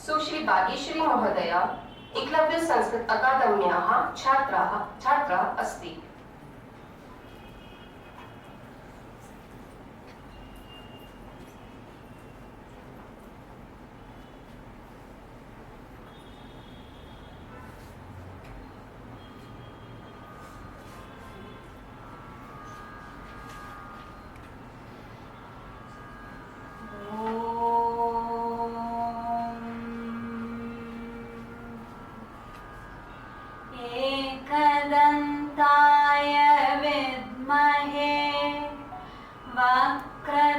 सुश्री बागेश्वरी महोदया एकलव्य संस्कृत अकादम्याः छात्रा अस्ति।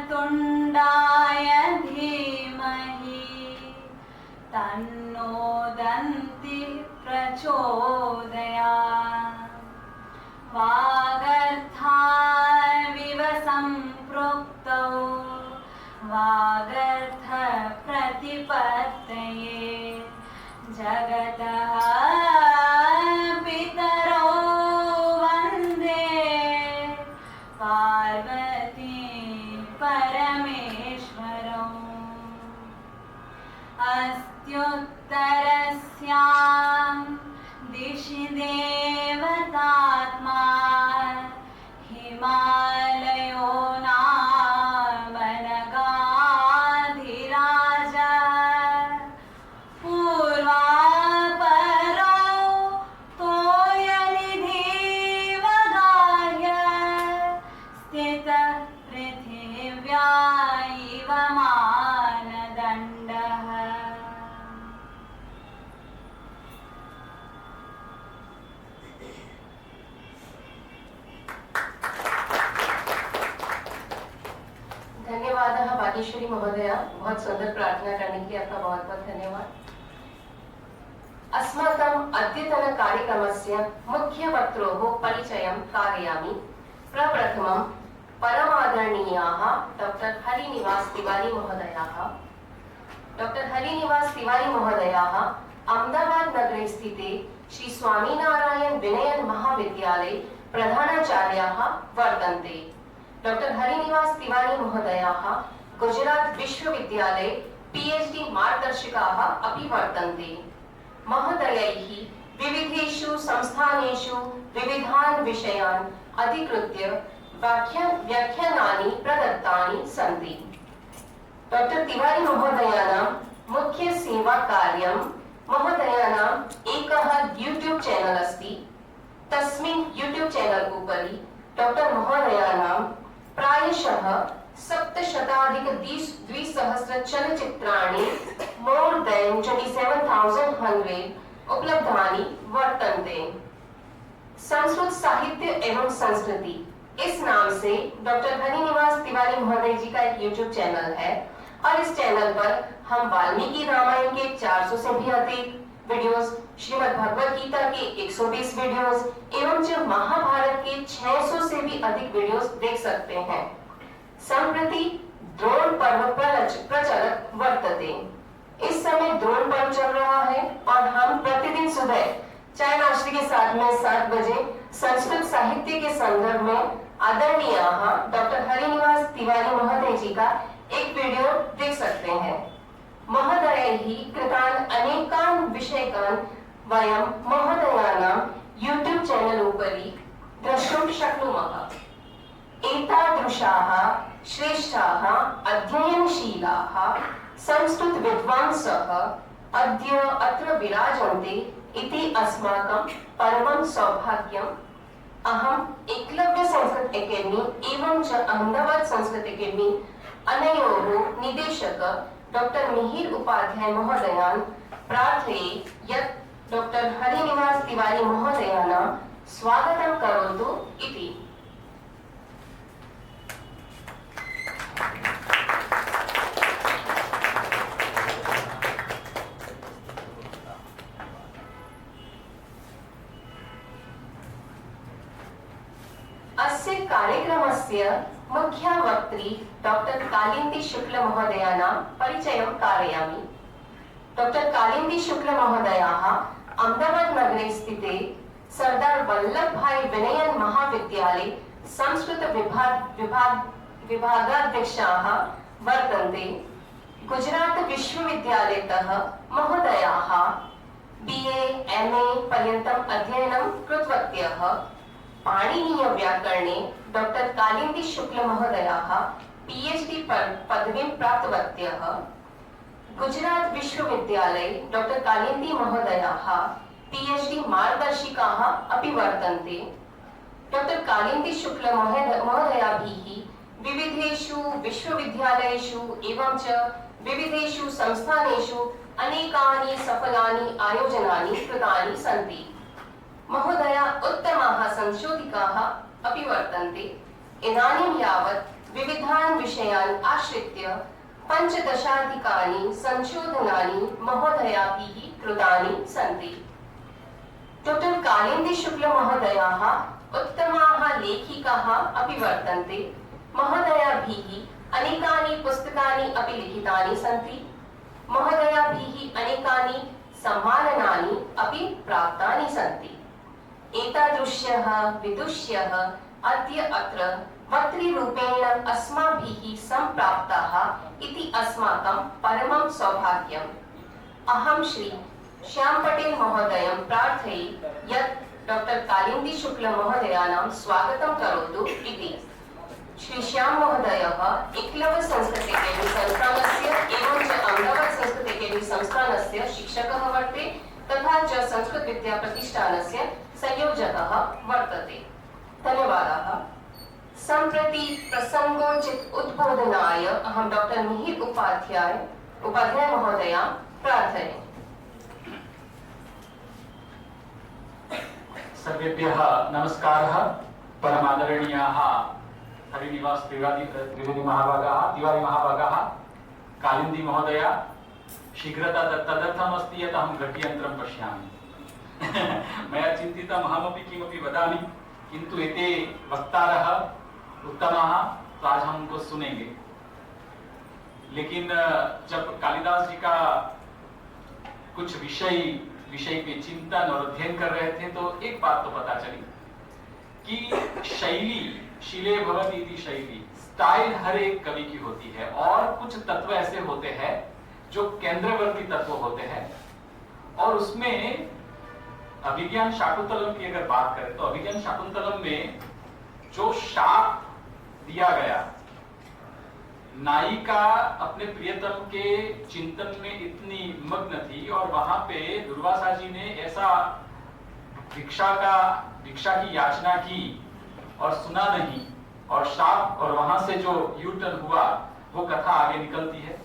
वक्रतुण्डाय धीमहि तन्नो दन्ति प्रचोदयात्। वागर्थाविव सम्पृक्तौ वागर्थ प्रतिपत्तये जगतः पितरौ वन्दे पार्वती परमेश्वरौ। अस्त्युत्तरस्यां दिशि देवतात्मा हिमालयो नामनगाधिराजः। पूर्वापरौ तोयनिधिवगाह्य स्थितः पृथिव्या इव मानदण्डः। धन्यवाद बागेश्वरी महोदया, बहुत सुंदर प्रार्थना करने के लिए आपका बहुत बहुत धन्यवाद। अस्माकम् अद्यतन कार्यक्रमस्य मुख्यवक्त्रोः परिचयं कारयामि। प्रप्रथमं परमादरणीयाः डॉक्टर हरिनिवास तिवारी महोदयाः। डॉक्टर हरिनिवास तिवारी महोदयाः अहमदाबाद नगरे स्थिते श्री स्वामीनारायण विनयन महाविद्यालये प्रधानाचार्याः वर्तन्ते। डॉक्टर हरिनिवास तिवारी महोदयाः गुजरात विश्वविद्यालये पीएचडी मार्गदर्शिकाः अपि वर्तन्ते। महोदयैः विविधेषु संस्थानेषु विविधान् विषयान् अधिकृत्य व्याख्यानानि प्रदत्तानि सन्ति। डॉक्टर तिवारी महोदयानां मुख्य सेवा कार्यं महोदयानाम् एकः यूट्यूब चैनल अस्ति। तस्मिन् यूट्यूब चैनल उपरि डॉक्टर महोदयानां प्रायशः 700-200 चलचित्राणि मोर देन 27,100 उपलब्धानि वर्तन्ते। संस्कृत साहित्य एवं संस्कृति इस नाम से डॉक्टर हरिनिवास तिवारी महोदय जी का एक यूट्यूब चैनल है और इस चैनल पर हम वाल्मीकि रामायण के 400 से भी अधिक वीडियोस, श्रीमद् भगवत गीता के 120 वीडियोस एवं महाभारत के 600 से भी अधिक वीडियोस देख सकते हैं। संप्रति द्रोण पर्व प्रचलित वर्तते। इस समय द्रोण पर्व चल रहा है और हम प्रतिदिन सुबह चाय नाश्ते के साथ में 7 बजे संस्कृत साहित्य के संदर्भ में आदरणीय डॉक्टर हरिनिवास तिवारी महोदय जी का एक वीडियो देख सकते हैं। महोदयैः कृतान् अनेकान् विषयकान् वयं महोदयानां यूट्यूब चैनल उपरि द्रष्टुं शक्नुमः। एतादृशाः श्रेष्ठाः अध्ययनशीलाः संस्कृत विद्वांसः अद्य अत्र विराजन्ते इति अस्माकं परमं सौभाग्यम्। अहम् एकलव्य संस्कृत अकादमी एवं च अहमदाबाद संस्कृत अकादमी अनयोः निदेशक डॉक्टर मिहिर उपाध्याय महोदयान् प्रार्थये यत् डॉक्टर हरिनिवास तिवारी महोदयानां स्वागतं करोतु इति। अस्य कार्यक्रमस्य मुख्या वक्त्री डॉक्टर कालिंदी शुक्ल महोदयानां परिचयं कारयामि। डॉक्टर कालिंदी शुक्ल महोदयाः अहमदाबाद नगरे स्थिते सरदार वल्लभ भाई विनयन महाविद्यालये संस्कृत विभागाध्यक्षाः वर्तन्ते। गुजरात विश्वविद्यालयतः महोदयाः BA MA पर्यन्तम् अध्ययनं कृतवत्यः। पाणिनीयव्याकरणे डॉक्टर कालिंदी शुक्ल महोदयाः PhD पदवीं प्राप्तवत्यः। गुजरात विश्वविद्यालये डॉक्टर कालिंदी महोदयाः PhD मार्गदर्शिकाः अपि वर्तन्ते। डॉक्टर कालिंदी शुक्ल महोदयाभिः विविधेषु विश्वविद्यालयेषु एवं च विविधेषु संस्थानेषु अनेकानि सफलानि आयोजनानि कृतानि सन्ति। महोदया उत्तमाः संशोधिकाः अपि वर्तन्ते। इदानीं यावत् विविधान् विषयान् आश्रित्य 15 संशोधनानि महोदयाभिः कृतानि सन्ति। डॉक्टर कालिंदी शुक्ल महोदयाः उत्तमाः लेखिकाः अपि वर्तन्ते। महोदयाभिः अनेकानि पुस्तकानि अपि लिखितानि सन्ति। महोदयाभिः अनेकानि सम्माननानि अपि प्राप्तानि सन्ति। एतादृश्यः विदुष्यः अद्य अत्र वक्तृरूपेण अस्माभिः सम्प्राप्ताः इति अस्माकं परमं सौभाग्यम्। अहं श्री श्याम पटेल महोदयं प्रार्थये यत् डॉक्टर कालिंदी शुक्ल महोदयानां स्वागतं करोतु इति। श्री श्याम महोदयः एकलव्य संस्कृत अकादमी संस्थानस्य एवं च अहमदाबाद संस्कृत अकादमी संस्थानस्य शिक्षकः वर्तते तथा च संस्कृत विद्या प्रतिष्ठानस्य संयोजकः वर्तते। धन्यवादाः। सम्प्रति प्रसंगोचित उद्बोधनाय अहं डॉक्टर मिहिर उपाध्याय महोदयां प्रार्थये। सर्वेभ्यः नमस्कारः। परमादरणीयाः हरिनिवास त्रिवेदी महाभागाः कालिंदी महोदया शीघ्रता तदर्थमस्ति यत् अहं घटियन्त्रं पश्यामि। मया चिन्तितम् अहमपि किमपि वदामि किन्तु एते वक्तारः उत्तमाः तो आज हम उनको सुनेंगे। लेकिन जब कालिदास जी का कुछ विषय पे चिंतन और अध्ययन कर रहे थे तो एक बात तो पता चली कि शैली शिले भवति इति शैली स्टाइल हर एक कवि की होती है और कुछ तत्व ऐसे होते हैं जो केंद्रवर्ती तत्व होते हैं और उसमें अभिज्ञान शाकुंतलम की अगर बात करें तो अभिज्ञान शाकुंतलम में जो शाप दिया गया, नायिका अपने प्रियतम के चिंतन में इतनी मग्न थी और वहां पे दुर्वासा जी ने ऐसा भिक्षा की याचना की और सुना नहीं और शाप और वहां से जो यू टर्न हुआ वो कथा आगे निकलती है।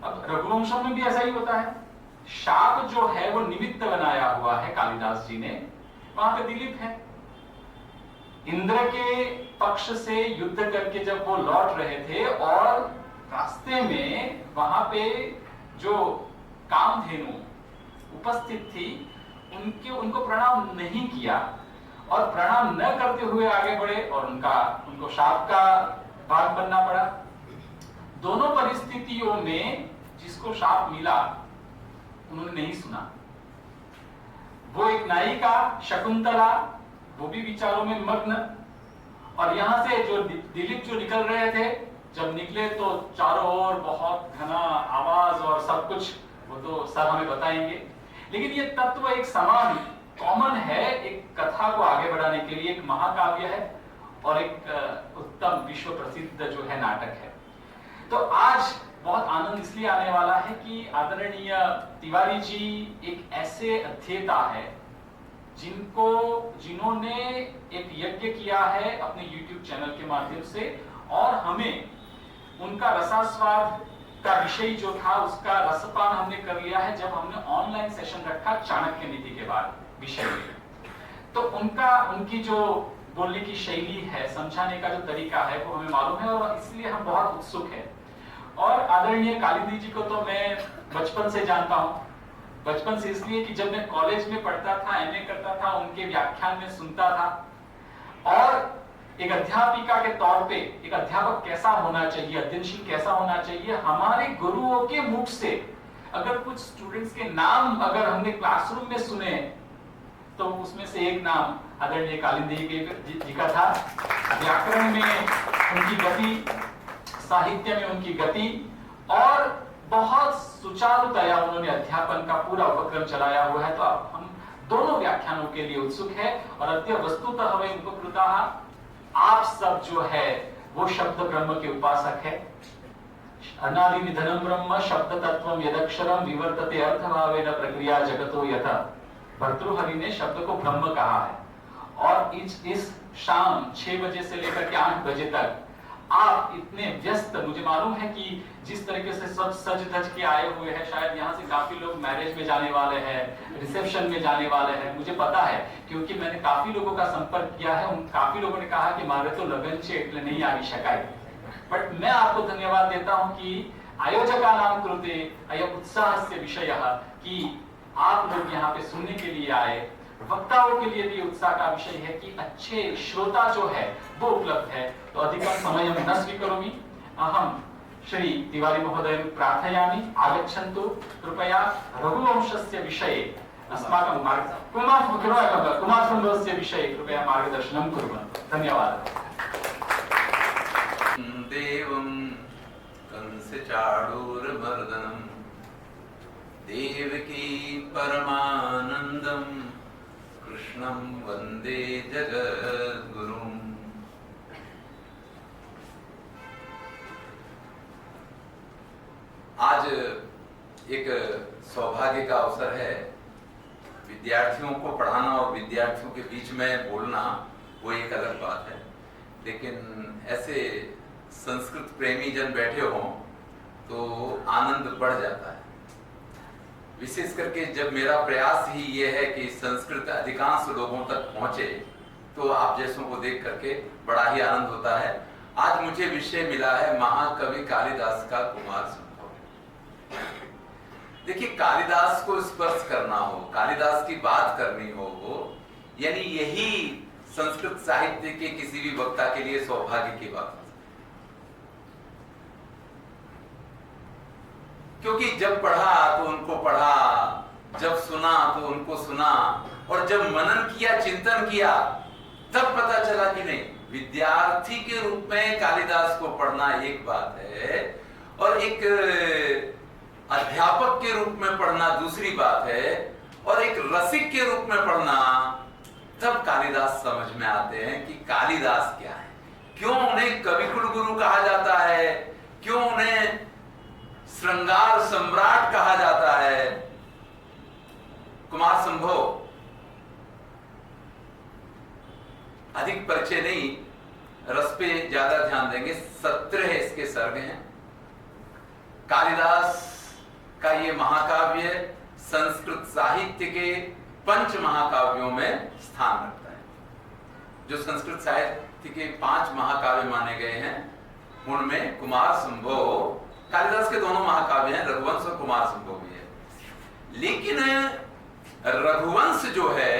अब रघुवंशम में भी ऐसा ही होता है। शाप जो है वो निमित्त बनाया हुआ है कालिदास जी ने। वहां पे दिलीप है, इंद्र के पक्ष से युद्ध करके जब वो लौट रहे थे और रास्ते में वहां पे जो कामधेनु उपस्थित थी उनको प्रणाम नहीं किया और प्रणाम न करते हुए आगे बढ़े और उनको शाप का भाग बनना पड़ा। दोनों परिस्थितियों में जिसको शाप मिला उन्होंने नहीं सुना। वो एक नायिका शकुंतला, वो भी विचारों में मग्न, और यहां से जो दिलीप जो निकल रहे थे, जब निकले तो चारों ओर बहुत घना आवाज और सब कुछ, वो तो सर हमें बताएंगे। लेकिन ये तत्व एक समान कॉमन है एक कथा को आगे बढ़ाने के लिए। एक महाकाव्य है और एक उत्तम विश्व प्रसिद्ध जो है नाटक है। तो आज बहुत आनंद इसलिए आने वाला है कि आदरणीय तिवारी जी एक ऐसे अध्येता है जिन्होंने एक यज्ञ किया है अपने YouTube चैनल के माध्यम से और हमें उनका रसास्वाद का विषय जो था उसका रसपान हमने कर लिया है जब हमने ऑनलाइन सेशन रखा चाणक्य नीति के बाद विषय में। तो उनकी जो बोलने की शैली है, समझाने का जो तरीका है वो हमें मालूम है और इसलिए हम बहुत उत्सुक हैं। और आदरणीय कालिंदी जी को तो मैं बचपन से जानता हूँ। बचपन से इसलिए कि जब मैं कॉलेज में पढ़ता था, MA करता था, उनके व्याख्यान में सुनता था और एक अध्यापिका के तौर पे एक अध्यापक कैसा होना चाहिए, अध्ययनशील कैसा होना चाहिए, हमारे गुरुओं के मुख से अगर कुछ स्टूडेंट्स के नाम अगर हमने क्लासरूम में सुने तो उसमें से एक नाम आदरणीय कालिंदी जी का था। व्याकरण में उनकी गति, साहित्य में उनकी गति और बहुत सुचारुतया उन्होंने अध्यापन का पूरा उपक्रम चलाया हुआ है। तो अब हम दोनों व्याख्यानों के लिए उत्सुक है और अद्य वस्तुतः हमें उपकृताः आप सब जो है वो शब्द ब्रह्म के उपासक है। अनादि निधनम ब्रह्म शब्द तत्वम यदक्षरम विवर्तते अर्थभावेन प्रक्रिया जगतो यथा। भर्तृहरि ने शब्द को ब्रह्म कहा है और इस शाम 6 बजे से लेकर के 8 बजे तक आप इतने व्यस्त, मुझे मालूम है कि जिस तरीके से सब सज धज के आए हुए हैं, शायद यहाँ से काफी लोग मैरिज में जाने वाले हैं, रिसेप्शन में जाने वाले हैं, मुझे पता है क्योंकि मैंने काफी लोगों का संपर्क किया है। उन काफी लोगों ने कहा कि मारे तो लगन छे એટલે नहीं આવી શકાય। बट मैं आपको धन्यवाद देता हूं कि आयोजकानां कृते अयम् उत्साहस्य विषयः कि आप लोग यहाँ पे सुनने के लिए आए। वक्ताओं के लिए भी उत्साह का विषय है कि अच्छे श्रोता जो है वो उपलब्ध है। तो अधिकं समयं न स्वीकरोमि। अहं श्री तिवारी महोदय प्रार्थयामि आगच्छन्तु कृपया रघुवंशस्य विषये अस्माकं कुमारसम्भवस्य विषये कृपया मार्गदर्शनं कुर्वन्तु। धन्यवादः। देवं कंसचाणूरमर्दनं देवकी परमानन्दं कृष्णं वन्दे जगद्गुरुम्। आज एक सौभाग्य का अवसर है। विद्यार्थियों को पढ़ाना और विद्यार्थियों के बीच में बोलना वो एक अलग बात है, लेकिन ऐसे संस्कृत प्रेमी जन बैठे हों तो आनंद बढ़ जाता है। विशेष करके जब मेरा प्रयास ही ये है कि संस्कृत अधिकांश लोगों तक पहुंचे, तो आप जैसों को देख करके बड़ा ही आनंद होता है। आज मुझे विषय मिला है महाकवि कालिदास का कुमार संभव। देखिए, कालिदास को स्पर्श करना हो, कालिदास की बात करनी हो, यानी यही संस्कृत साहित्य के किसी भी वक्ता के लिए सौभाग्य की बात है। क्योंकि जब पढ़ा तो उनको पढ़ा, जब सुना तो उनको सुना, और जब मनन किया, चिंतन किया, तब पता चला कि नहीं, विद्यार्थी के रूप में कालिदास को पढ़ना एक बात है और एक अध्यापक के रूप में पढ़ना दूसरी बात है, और एक रसिक के रूप में पढ़ना, तब कालिदास समझ में आते हैं कि कालिदास क्या है, क्यों उन्हें कविकुल गुरु कहा जाता है, क्यों उन्हें श्रृंगार सम्राट कहा जाता है। कुमार संभव अधिक परिचय नहीं, रस पे ज्यादा ध्यान देंगे। 17 इसके सर्ग हैं। कालिदास का ये महाकाव्य संस्कृत साहित्य के 5 महाकाव्यों में स्थान रखता है। जो संस्कृत साहित्य के 5 महाकाव्य माने गए हैं, उनमें कुमार संभव, कालिदास के दोनों महाकाव्य हैं, रघुवंश और कुमार संभव भी है। लेकिन रघुवंश जो है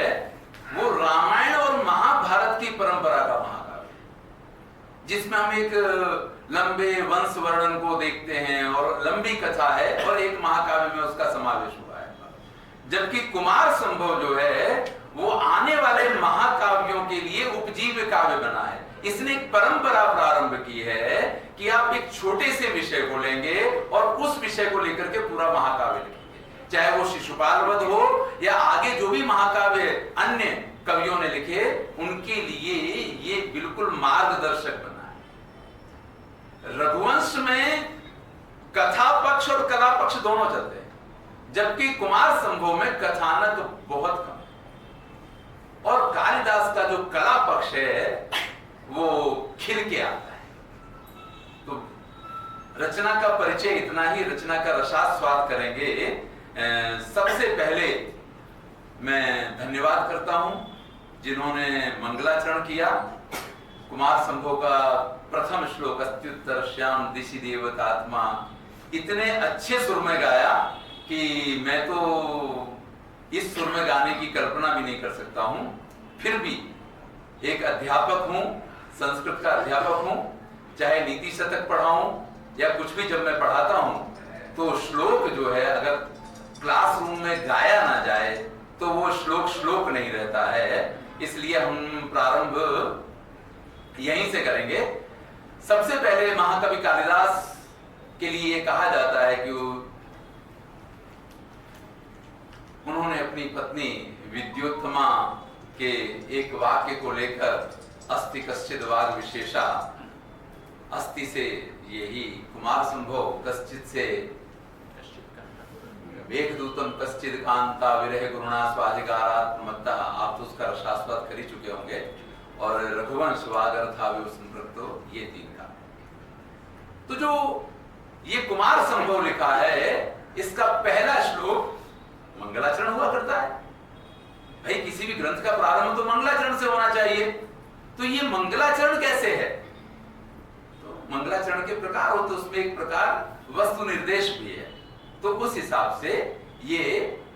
वो रामायण और महाभारत की परंपरा का महाकाव्य, जिसमें हम एक लंबे वंश वर्णन को देखते हैं और लंबी कथा है, और एक महाकाव्य में उसका समावेश हुआ है। जबकि कुमार संभव जो है वो आने वाले महाकाव्यों के लिए उपजीव्य काव्य बना है। इसने एक परंपरा प्रारंभ की है कि आप एक छोटे से विषय को लेंगे और उस विषय को लेकर के पूरा महाकाव्य लिखेंगे, चाहे वो शिशुपाल वध हो या आगे जो भी महाकाव्य अन्य कवियों ने लिखे, उनके लिए ये बिल्कुल मार्गदर्शक बना है। रघुवंश में कथा पक्ष और कला पक्ष दोनों चलते हैं, जबकि कुमार संभव में कथानक बहुत कम, और कालिदास का जो कला पक्ष है वो खिल के आता है। तो रचना का परिचय इतना ही, रचना का रसास्वाद करेंगे। सबसे पहले मैं धन्यवाद करता हूं जिन्होंने मंगलाचरण किया। कुमार संभव का प्रथम श्लोक अत्युत्तर श्याम दिशि देवतात्मा इतने अच्छे सुर में गाया कि मैं तो इस सुर में गाने की कल्पना भी नहीं कर सकता हूं। फिर भी एक अध्यापक हूं, संस्कृत का अध्यापक हूं, चाहे नीति शतक पढ़ाऊं या कुछ भी जब मैं पढ़ाता हूं, तो श्लोक जो है अगर क्लासरूम में गाया ना जाए तो वो श्लोक नहीं रहता है। इसलिए हम प्रारंभ यहीं से करेंगे। सबसे पहले महाकवि कालिदास के लिए कहा जाता है कि उन्होंने अपनी पत्नी विद्योत्तमा के एक वाक्य को लेकर अस्ति कश्चिद वाग विशेषा, अस्ति से यही कुमार संभव, कश्चित से वेगदूतम कश्चिद कांता विरह गुरुणा स्वाधिकारात् मत्ता। आप तो उसका रसास्वाद कर ही चुके होंगे। और रघुवंश वागर था वे संपृक्तो, ये 3 का। तो जो ये कुमार संभव लिखा है, इसका पहला श्लोक मंगलाचरण हुआ करता है। भाई किसी भी ग्रंथ का प्रारंभ तो मंगलाचरण से होना चाहिए। तो ये मंगलाचरण कैसे है? तो मंगलाचरण के प्रकार हो, तो उसमें एक प्रकार वस्तु निर्देश भी है। तो उस हिसाब से ये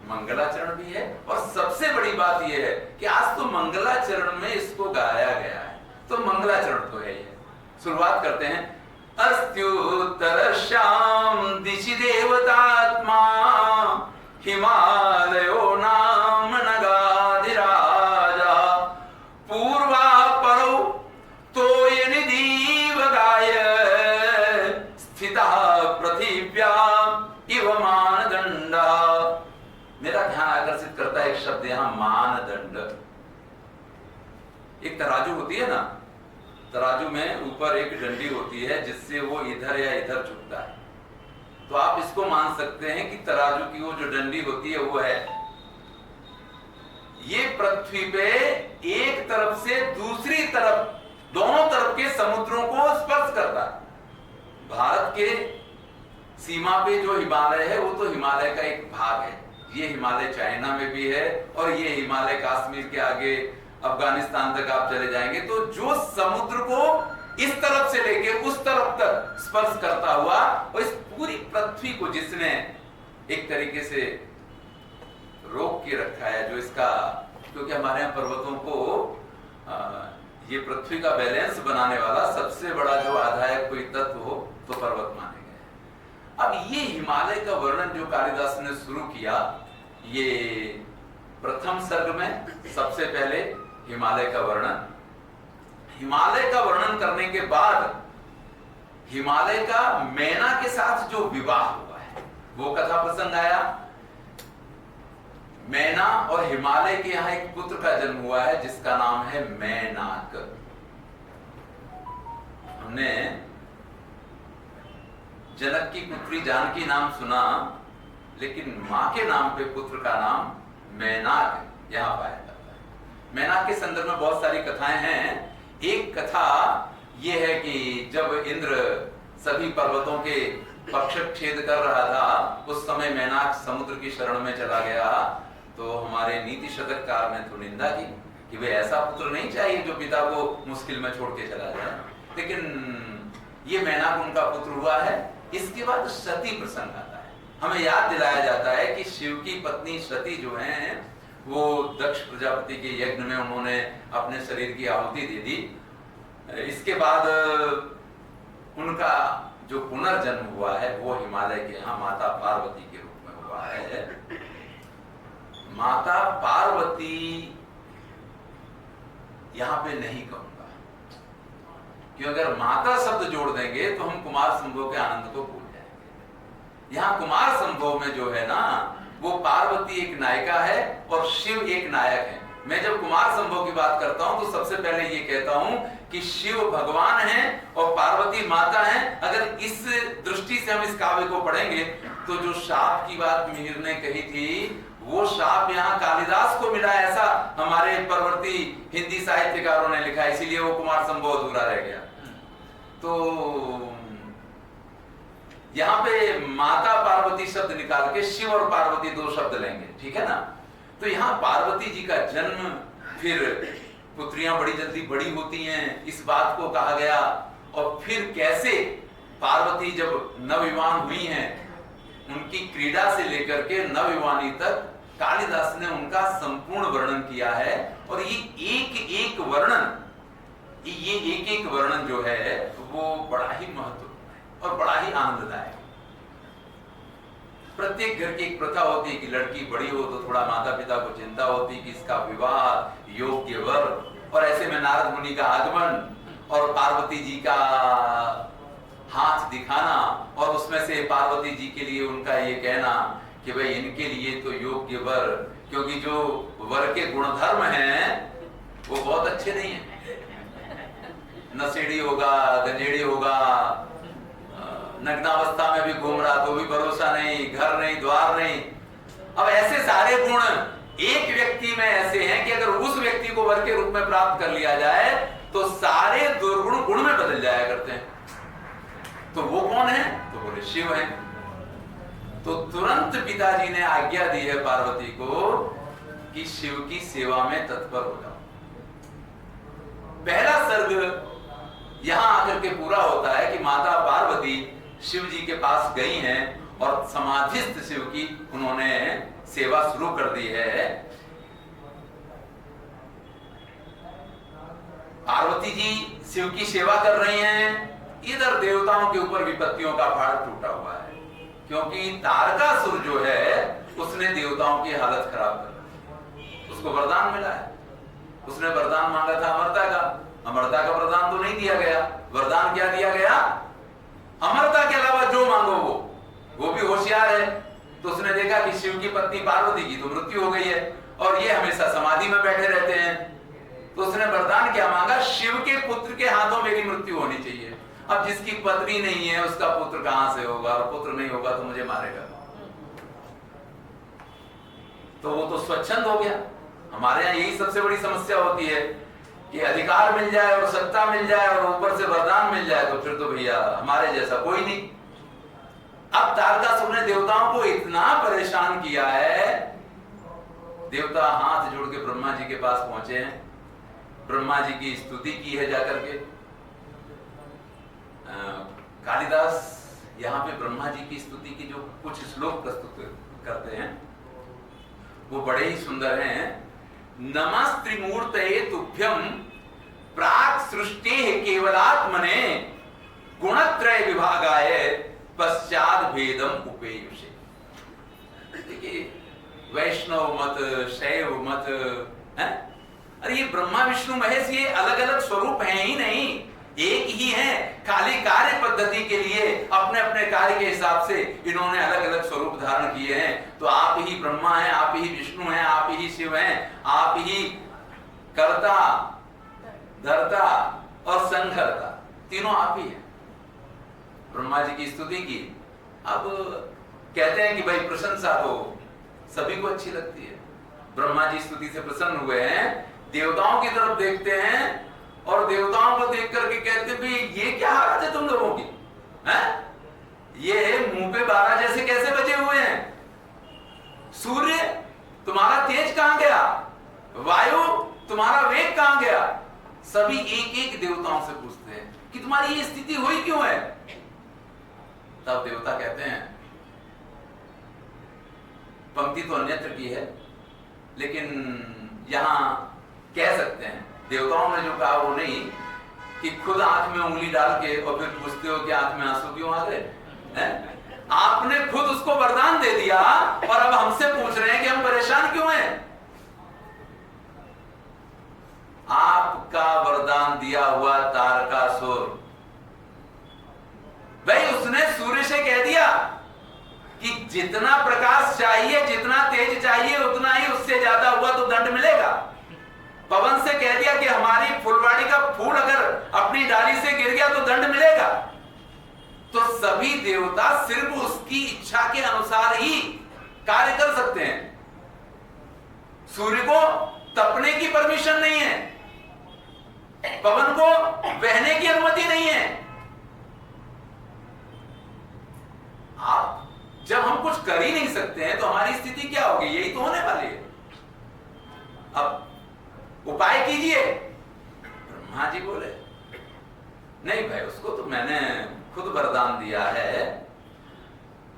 मंगलाचरण भी है। और सबसे बड़ी बात यह है कि आज तो मंगलाचरण में इसको गाया गया है, तो मंगलाचरण तो है ये। शुरुआत करते हैं। अस्त्युत्तर श्याम दिशि देवतात्मा, हिमालयो नाम नगाधिराजा, पूर्वा परौ तोय निधीव गाय, स्थितः पृथिव्याम इव मानदंड। मेरा ध्यान आकर्षित करता है एक शब्द यहां, मानदंड। एक तराजू होती है ना, तराजू में ऊपर एक डंडी होती है जिससे वो इधर या इधर झुकता है। तो आप इसको मान सकते हैं कि तराजू की वो जो डंडी होती है वो है। ये पृथ्वी पे एक तरफ से दूसरी तरफ, दोनों तरफ के समुद्रों को स्पर्श करता है। भारत के सीमा पे जो हिमालय है वो तो हिमालय का एक भाग है। ये हिमालय चाइना में भी है और ये हिमालय कश्मीर के आगे अफगानिस्तान तक आप चले जाएंगे। तो जो समुद्र को इस तरफ से लेके उस तरफ तक स्पर्श करता हुआ, और इस पूरी पृथ्वी को जिसने एक तरीके से रोक के रखा है, जो इसका, क्योंकि हमारे यहाँ पर्वतों को ये पृथ्वी का बैलेंस बनाने वाला सबसे बड़ा जो आधायक कोई तत्व हो तो पर्वत माने गए। अब ये हिमालय का वर्णन जो कालिदास ने शुरू किया, ये प्रथम सर्ग में सबसे पहले हिमालय का वर्णन, हिमालय का वर्णन करने के बाद हिमालय का मैना के साथ जो विवाह हुआ है वो कथा प्रसंग आया। मैना और हिमालय के यहां एक पुत्र का जन्म हुआ है जिसका नाम है मैनाक। हमने जनक की पुत्री जानकी नाम सुना, लेकिन मां के नाम पे पुत्र का नाम मैनाक यहां पाया जाता है। मैनाक के संदर्भ में बहुत सारी कथाएं हैं। एक कथा यह है कि जब इंद्र सभी पर्वतों के पक्षच्छेद कर रहा था, उस समय मैनाक समुद्र की शरण में चला गया। तो हमारे नीति शतककार ने तो निंदा की कि वे ऐसा पुत्र नहीं चाहिए जो पिता को मुश्किल में छोड़ के चला जाए, लेकिन ये मैनाक उनका पुत्र हुआ है। इसके बाद सती प्रसंग आता है। हमें याद दिलाया जाता है कि शिव की पत्नी सती जो है वो दक्ष प्रजापति के यज्ञ में उन्होंने अपने शरीर की आहुति दे दी। इसके बाद उनका जो पुनर्जन्म हुआ है वो हिमालय के यहाँ माता पार्वती के रूप में हुआ है। माता पार्वती यहाँ पे नहीं कहूंगा, क्योंकि अगर माता शब्द जोड़ देंगे तो हम कुमार संभव के आनंद को भूल जाएंगे। यहाँ कुमार संभव में जो है ना, वो पार्वती एक नायिका है और शिव एक नायक है। मैं जब कुमार संभव की बात करता हूं तो सबसे पहले ये कहता हूं कि शिव भगवान है और पार्वती माता है। अगर इस दृष्टि से हम इस काव्य को पढ़ेंगे तो जो शाप की बात मिहिर ने कही थी, वो शाप यहाँ कालिदास को मिला, ऐसा हमारे परवर्ती हिंदी साहित्यकारों ने लिखा, इसीलिए वो कुमार संभव अधूरा रह गया। तो यहाँ पे माता पार्वती शब्द निकाल के शिव और पार्वती दो शब्द लेंगे, ठीक है ना। तो यहाँ पार्वती जी का जन्म, फिर पुत्रियां बड़ी जल्दी बड़ी होती हैं, इस बात को कहा गया। और फिर कैसे पार्वती जब नवविवाह हुई हैं, उनकी क्रीड़ा से लेकर के नवविवाहिनी तक कालिदास ने उनका संपूर्ण वर्णन किया है। और ये एक एक वर्णन जो है वो बड़ा ही महत्वपूर्ण और बड़ा ही आनंददायक। प्रत्येक घर की एक प्रथा होती है कि लड़की बड़ी हो तो थोड़ा माता पिता को चिंता होती कि इसका विवाह, योग्य वर, और ऐसे में नारद मुनि का आगमन और पार्वती जी का हाथ दिखाना और उसमें से पार्वती जी के लिए उनका ये कहना कि भाई इनके लिए तो योग्य वर, क्योंकि जो वर के गुणधर्म हैं वो बहुत अच्छे नहीं है, नशेड़ी होगा, गंजेड़ी होगा, नग्नावस्था में भी घूम रहा तो भी भरोसा नहीं, घर नहीं, द्वार नहीं। अब ऐसे सारे गुण एक व्यक्ति में ऐसे हैं कि अगर उस व्यक्ति को वर के रूप में प्राप्त कर लिया जाए तो सारे दुर्गुण गुण में बदल जाया करते हैं। तो वो कौन है? तो बोले शिव है। तो तुरंत पिताजी ने आज्ञा दी है पार्वती को कि शिव की सेवा में तत्पर हो जाओ। पहला सर्ग यहां आकर के पूरा होता है कि माता पार्वती शिव जी के पास गई हैं और समाधिस्थ शिव की उन्होंने सेवा शुरू कर दी है। पार्वती जी शिव की सेवा कर रही हैं, इधर देवताओं के ऊपर विपत्तियों का पहाड़ टूटा हुआ है, क्योंकि तारकासुर जो है उसने देवताओं की हालत खराब कर दी। उसको वरदान मिला है, उसने वरदान मांगा था अमरता का, अमरता का वरदान तो नहीं दिया गया। वरदान क्या दिया गया? अमरता के अलावा जो मांगो वो भी होशियार है। तो उसने देखा कि शिव की पत्नी पार्वती की तो मृत्यु हो गई है और ये हमेशा समाधि में बैठे रहते हैं, तो उसने वरदान क्या मांगा? शिव के पुत्र के हाथों मेरी मृत्यु होनी चाहिए। अब जिसकी पत्नी नहीं है उसका पुत्र कहां से होगा, और पुत्र नहीं होगा तो मुझे मारेगा। तो वो तो स्वच्छंद हो गया। हमारे यहाँ यही सबसे बड़ी समस्या होती है कि अधिकार मिल जाए और सत्ता मिल जाए और ऊपर से वरदान मिल जाए तो फिर तो भैया हमारे जैसा कोई नहीं। अब तारकासुर ने देवताओं को इतना परेशान किया है, देवता हाथ जोड़ के ब्रह्मा जी के पास पहुंचे हैं, ब्रह्मा जी की स्तुति की है जाकर के। कालिदास यहाँ पे ब्रह्मा जी की स्तुति की जो कुछ श्लोक प्रस्तुत करते हैं वो बड़े ही सुंदर हैं। नमस्त्रिमूर्तये तुभ्यं प्राक् सृष्टेः केवलात्मने गुणत्रय विभागाय पश्चात भेदम उपेयुषे। देखिए वैष्णव मत, शैव मत है, अरे ये ब्रह्मा विष्णु महेश ये अलग अलग स्वरूप हैं ही नहीं, एक ही हैं। खाली कार्य पद्धति के लिए अपने अपने कार्य के हिसाब से इन्होंने अलग अलग स्वरूप धारण किए हैं। तो आप ही ब्रह्मा हैं, आप ही विष्णु हैं, आप ही शिव हैं, आप ही कर्ता, धर्ता और संघर्ता, तीनों आप ही हैं। ब्रह्मा जी की स्तुति की। अब कहते हैं कि भाई प्रशंसा तो सभी को अच्छी लगती है। ब्रह्मा जी स्तुति से प्रसन्न हुए हैं, देवताओं की तरफ देखते हैं और देवताओं को देख करके कहते भाई ये क्या हालत है तुम लोगों की, हैं? ये मुंह पे 12 जैसे कैसे बचे हुए हैं? सूर्य तुम्हारा तेज कहां गया? वायु तुम्हारा वेग कहां गया? सभी एक एक देवताओं से पूछते हैं कि तुम्हारी ये स्थिति हुई क्यों है? तब देवता कहते हैं, पंक्ति तो अन्यत्र की है लेकिन यहां कह सकते हैं, देवताओं ने जो कहा वो नहीं कि खुद आंख में उंगली डाल के और फिर पूछते हो कि आंख में आंसू क्यों आ गए। आपने खुद उसको वरदान दे दिया और अब हमसे पूछ रहे हैं कि हम परेशान क्यों हैं। आपका वरदान दिया हुआ तारकासुर, भाई उसने सूर्य से कह दिया कि जितना प्रकाश चाहिए, जितना तेज चाहिए उतना ही, उससे ज्यादा हुआ तो दंड मिलेगा। पवन से कह दिया कि हमारी फुलवाड़ी का फूल अगर अपनी डाली से गिर गया तो दंड मिलेगा। तो सभी देवता सिर्फ उसकी इच्छा के अनुसार ही कार्य कर सकते हैं। सूर्य को तपने की परमिशन नहीं है, पवन को बहने की अनुमति नहीं है। आप जब हम कुछ कर ही नहीं सकते हैं तो हमारी स्थिति क्या होगी? यही तो होने वाली है। अब उपाय कीजिए। ब्रह्मा जी बोले नहीं भाई, उसको तो मैंने खुद वरदान दिया है,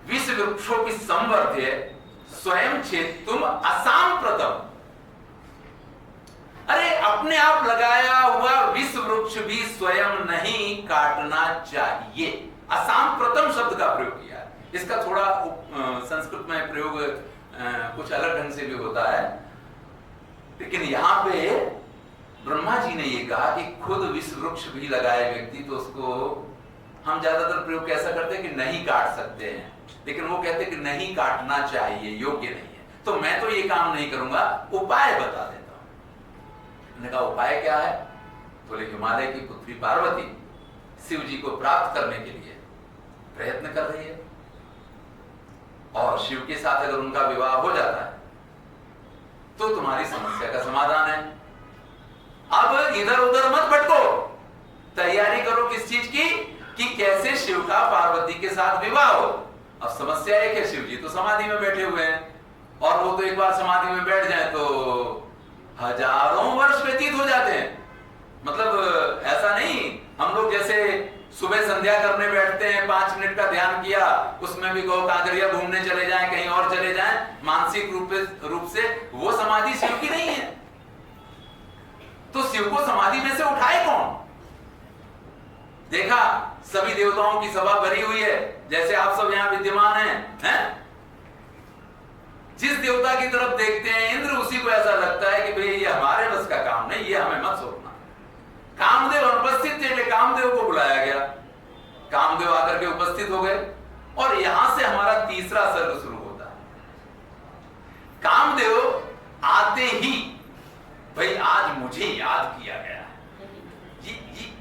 विष वृक्षों की संवर्ध्य स्वयं छेदुम असाम्प्रतम। अरे अपने आप लगाया हुआ विष वृक्ष भी स्वयं नहीं काटना चाहिए। असाम्प्रतम शब्द का प्रयोग किया है। इसका थोड़ा संस्कृत में प्रयोग कुछ अलग ढंग से भी होता है, लेकिन यहां पे ब्रह्मा जी ने ये कहा कि खुद विष वृक्ष भी लगाए व्यक्ति तो उसको हम ज्यादातर प्रयोग कैसा करते हैं कि नहीं काट सकते हैं, लेकिन वो कहते हैं कि नहीं काटना चाहिए, योग्य नहीं है। तो मैं तो ये काम नहीं करूंगा, उपाय बता देता हूं। मैंने कहा उपाय क्या है? बोले हिमालय की पुत्री पार्वती शिव जी को प्राप्त करने के लिए प्रयत्न कर रही है, और शिव के साथ अगर उनका विवाह हो जाता है तो तुम्हारी समस्या का समाधान है। अब इधर उधर मत भटको, तैयारी करो किस चीज की कि कैसे शिव का पार्वती के साथ विवाह हो। अब समस्या एक है, शिव जी तो समाधि में बैठे हुए हैं, और वो तो एक बार समाधि में बैठ जाए तो हजारों वर्ष व्यतीत हो जाते हैं। मतलब ऐसा नहीं, हम लोग जैसे सुबह संध्या करने बैठते हैं, 5 मिनट का ध्यान किया, उसमें भी गौ कांकरिया घूमने चले जाएं, कहीं और चले जाएं, मानसिक रूप से वो समाधि शिव की नहीं है। तो शिव को समाधि में से उठाए कौन? देखा सभी देवताओं की सभा भरी हुई है, जैसे आप सब यहां विद्यमान हैं? जिस देवता की तरफ देखते हैं इंद्र, उसी को ऐसा लगता है कि भाई ये हमारे बस का काम नहीं, ये हमें मत सोचना। कामदेव अनुपस्थित थे, इसलिए कामदेव को बुलाया गया, कामदेव आकर के उपस्थित हो गए, और यहां से हमारा तीसरा सर्ग शुरू होता है। कामदेव आते ही भाई आज मुझे याद किया गया है, ये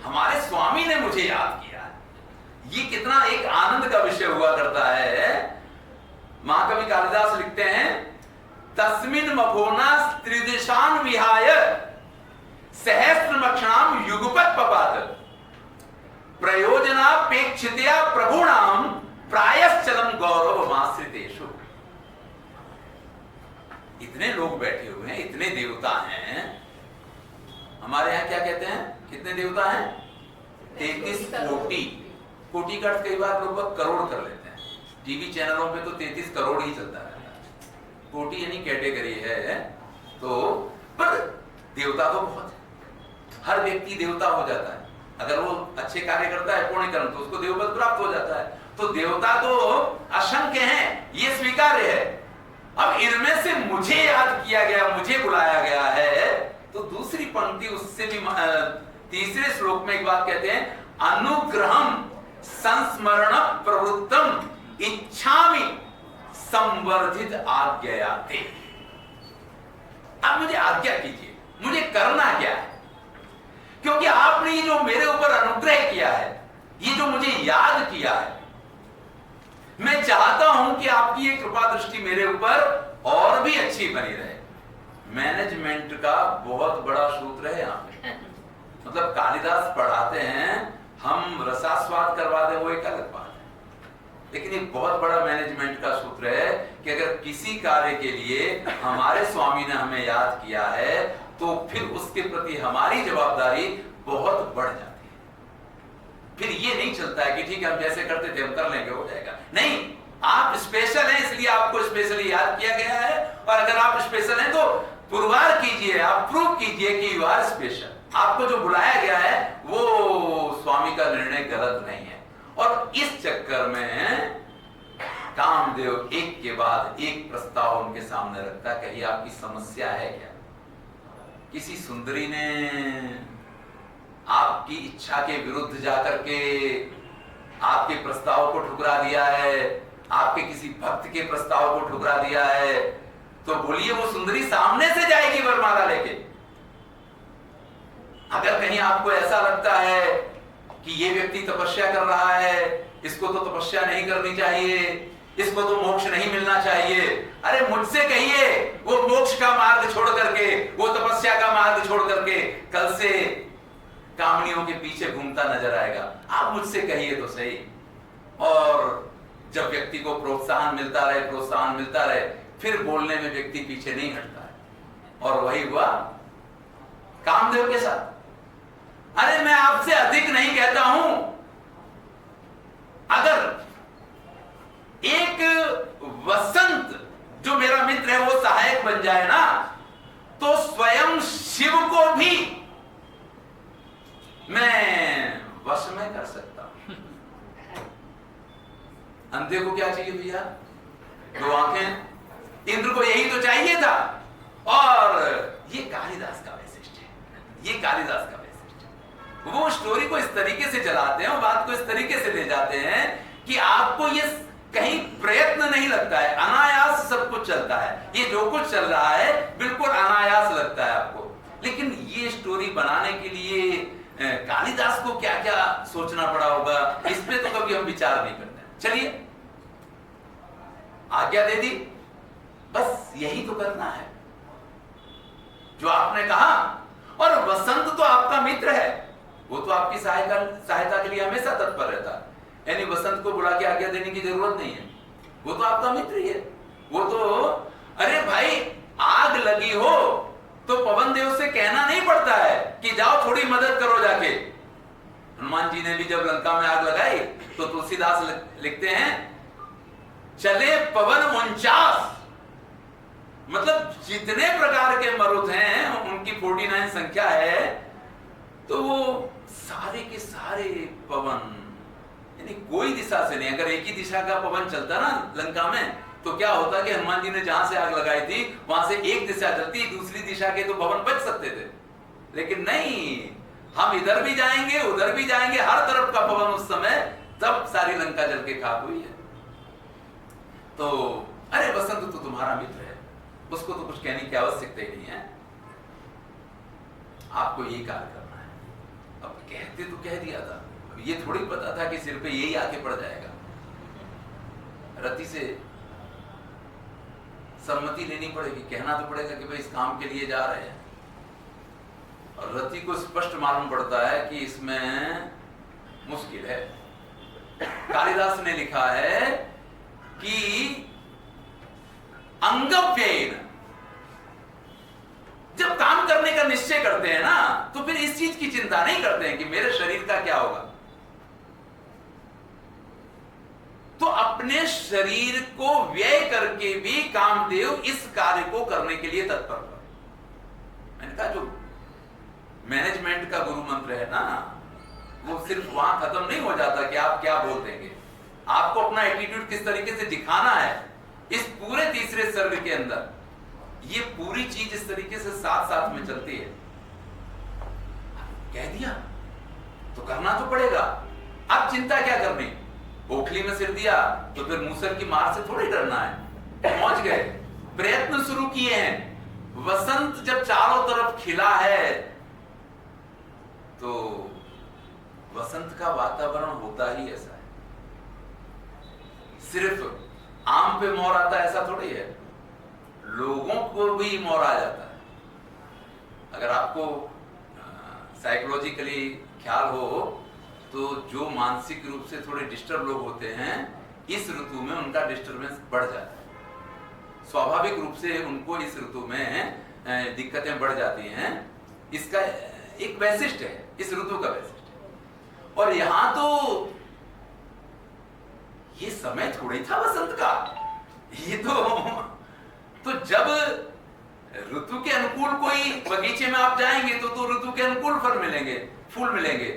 हमारे स्वामी ने मुझे याद किया है। ये कितना एक आनंद का विषय हुआ करता है। महाकवि कालिदास लिखते हैं, तस्मिन् मभोना त्रिदिशान विहाय सहस्रमक्षाम युगपत् पपात प्रयोजनापेक्षितया प्रभुणाम प्रायश्चलम गौरवमाश्रितेषु। इतने लोग बैठे हुए हैं, इतने देवता हैं। हमारे यहाँ क्या कहते हैं, कितने देवता हैं? 33 कोटि। कोटि का अर्थ कई बार लोग करोड़ कर लेते हैं, टीवी चैनलों पे तो 33 करोड़ ही चलता रहता है। कोटि यानी कैटेगरी है। तो पर देवता तो बहुत है, हर व्यक्ति देवता हो जाता है। अगर वो अच्छे कार्य करता है, पुण्य कर्म, तो उसको देवपद प्राप्त हो जाता है। तो देवता तो असंख्य हैं, ये स्वीकार्य है। अब इनमें से मुझे याद किया गया, मुझे बुलाया गया है, तो दूसरी पंक्ति उससे भी तीसरे श्लोक में एक बात कहते हैं, अनुग्रहम संस्मरण प्रवृत्तम इच्छामि संवर्धित आज्ञयाते। अब मुझे आज्ञा कीजिए, मुझे करना क्या है, क्योंकि आपने ये जो मेरे ऊपर अनुग्रह किया है, ये जो मुझे याद किया है, मैं चाहता हूं कि आपकी ये कृपा दृष्टि मेरे ऊपर और भी अच्छी बनी रहे। मैनेजमेंट का बहुत बड़ा सूत्र है यहाँ पे। मतलब कालिदास पढ़ाते हैं, हम रसास्वाद करवा दें वो एक अलग बात है, लेकिन एक बहुत बड़ा मैनेजमेंट का सूत्र है कि अगर किसी कार्य के लिए हमारे स्वामी ने हमें याद किया है, तो फिर उसके प्रति हमारी जवाबदारी बहुत बढ़ जाती है। फिर ये नहीं चलता है कि ठीक है हम जैसे करते थे हम कर लेंगे, हो जाएगा। नहीं, आप स्पेशल हैं इसलिए आपको स्पेशली याद किया गया है, और अगर आप स्पेशल हैं तो पुरवार कीजिए, आप प्रूव कीजिए कि यू आर स्पेशल। आपको जो बुलाया गया है वो स्वामी का निर्णय गलत नहीं है। और इस चक्कर में कामदेव एक के बाद एक प्रस्ताव उनके सामने रखता, कहीं आपकी समस्या है क्या? किसी सुंदरी ने आपकी इच्छा के विरुद्ध जाकर के आपके प्रस्ताव को ठुकरा दिया है, आपके किसी भक्त के प्रस्ताव को ठुकरा दिया है, तो बोलिए वो सुंदरी सामने से जाएगी वरमाला लेके। अगर कहीं आपको ऐसा लगता है कि ये व्यक्ति तपस्या कर रहा है, इसको तो तपस्या नहीं करनी चाहिए, इसको तो मोक्ष नहीं मिलना चाहिए, अरे मुझसे कहिए वो मोक्ष का मार्ग छोड़ करके, वो तपस्या का मार्ग छोड़ करके कल से कामनियों के पीछे घूमता नजर आएगा। आप मुझसे कहिए तो सही। और जब व्यक्ति को प्रोत्साहन मिलता रहे, फिर बोलने में व्यक्ति पीछे नहीं हटता है। और वही हुआ कामदेव के साथ। अरे मैं आपसे अधिक नहीं कहता हूं, अगर एक वसंत जो मेरा मित्र है वो सहायक बन जाए ना, तो स्वयं शिव को भी मैं वश में कर सकता हूं। अंधे को क्या चाहिए भैया? 2 आंखें। इंद्र को यही तो चाहिए था। और ये कालिदास का वैशिष्ट्य है, ये कालिदास का वैशिष्ट्य है। वो स्टोरी को इस तरीके से चलाते हैं, वो बात को इस तरीके से ले जाते हैं कि आपको ये कहीं प्रयत्न नहीं लगता है, अनायास सब कुछ चलता है। ये जो कुछ चल रहा है बिल्कुल अनायास लगता है आपको। लेकिन ये स्टोरी बनाने के लिए कालिदास को क्या क्या सोचना पड़ा होगा, इस पे तो कभी हम विचार नहीं करते। चलिए, आज्ञा दे दी, बस यही तो करना है जो आपने कहा। और वसंत तो आपका मित्र है, वो तो आपकी सहायता के लिए हमेशा तत्पर रहता है। यानी वसंत को बुला के आज्ञा देने की जरूरत नहीं है, वो तो आपका मित्र ही है। वो तो, अरे भाई आग लगी हो तो पवन देव से कहना नहीं पड़ता है कि जाओ थोड़ी मदद करो जाके। हनुमान जी ने भी जब लंका में आग लगाई तो तुलसीदास लिखते हैं, चले पवन 49, मतलब जितने प्रकार के मरुत हैं उनकी 49 संख्या है, तो वो सारे के सारे पवन, यानी कोई दिशा से नहीं। अगर एक ही दिशा का पवन चलता ना लंका में, तो क्या होता कि हनुमान जी ने जहां से आग लगाई थी वहां से एक दिशा चलती, दूसरी दिशा के तो पवन बच सकते थे। लेकिन नहीं, हम इधर भी जाएंगे उधर भी जाएंगे, हर तरफ का पवन उस समय, तब सारी लंका जल के खाक हुई है। तो अरे वसंत तो तुम्हारा मित्र है, उसको तो कुछ कहने की आवश्यकता ही नहीं है, आपको यही कार्य करना है। अब कहते तो कह दिया था, अब ये थोड़ी पता था कि सिर पे यही आके पड़ जाएगा। रति से सम्मति लेनी पड़ेगी, कहना तो पड़ेगा कि भाई इस काम के लिए जा रहे हैं। और रति को स्पष्ट मालूम पड़ता है कि इसमें मुश्किल है। कालिदास ने लिखा है कि अंगव्ययेन, जब काम करने का निश्चय करते हैं ना, तो फिर इस चीज की चिंता नहीं करते हैं कि मेरे शरीर का क्या होगा। तो अपने शरीर को व्यय करके भी कामदेव इस कार्य को करने के लिए तत्पर हुआ। मैंने कहा जो मैनेजमेंट का गुरु मंत्र है ना, वो सिर्फ वहां खत्म नहीं हो जाता कि आप क्या बोल देंगे। आपको अपना एटीट्यूड किस तरीके से दिखाना है, इस पूरे तीसरे सर्ग के अंदर ये पूरी चीज इस तरीके से साथ साथ में चलती है। कह दिया तो करना तो पड़ेगा, अब चिंता क्या करनी। ओखली में सिर दिया तो फिर मूसर की मार से थोड़ी डरना है। पहुंच गए, प्रयत्न शुरू किए हैं। वसंत जब चारों तरफ खिला है तो वसंत का वातावरण होता ही ऐसा है। सिर्फ आम पे मोर आता है ऐसा थोड़ी है, लोगों को भी मोर आ जाता है। अगर आपको साइकोलॉजिकली ख्याल हो तो जो मानसिक रूप से थोड़े डिस्टर्ब लोग होते हैं, इस ऋतु में उनका डिस्टर्बेंस बढ़ जाता है। स्वाभाविक रूप से उनको इस ऋतु में दिक्कतें बढ़ जाती हैं। इसका एक वैशिष्ट्य है, इस ऋतु का वैशिष्ट्य है। और यहां ये समय थोड़ी था वसंत का, ये तो जब ऋतु के अनुकूल कोई बगीचे में आप जाएंगे तो ऋतु के अनुकूल फल मिलेंगे, फूल मिलेंगे।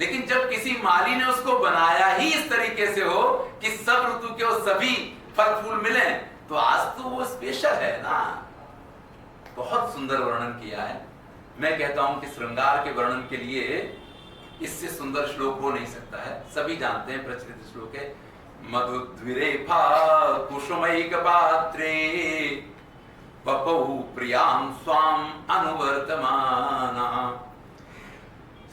लेकिन जब किसी माली ने उसको बनाया ही इस तरीके से हो कि सब ऋतु के वो सभी फल फूल मिले, तो आज तो वो स्पेशल है ना। बहुत सुंदर वर्णन किया है। मैं कहता हूं कि श्रृंगार के वर्णन के लिए इससे सुंदर श्लोक हो नहीं सकता है। सभी जानते हैं, प्रचलित श्लोक है, मधुद्विरेफा कुसुमैक पात्रे पपौ प्रियां स्वाम अनुवर्तमाना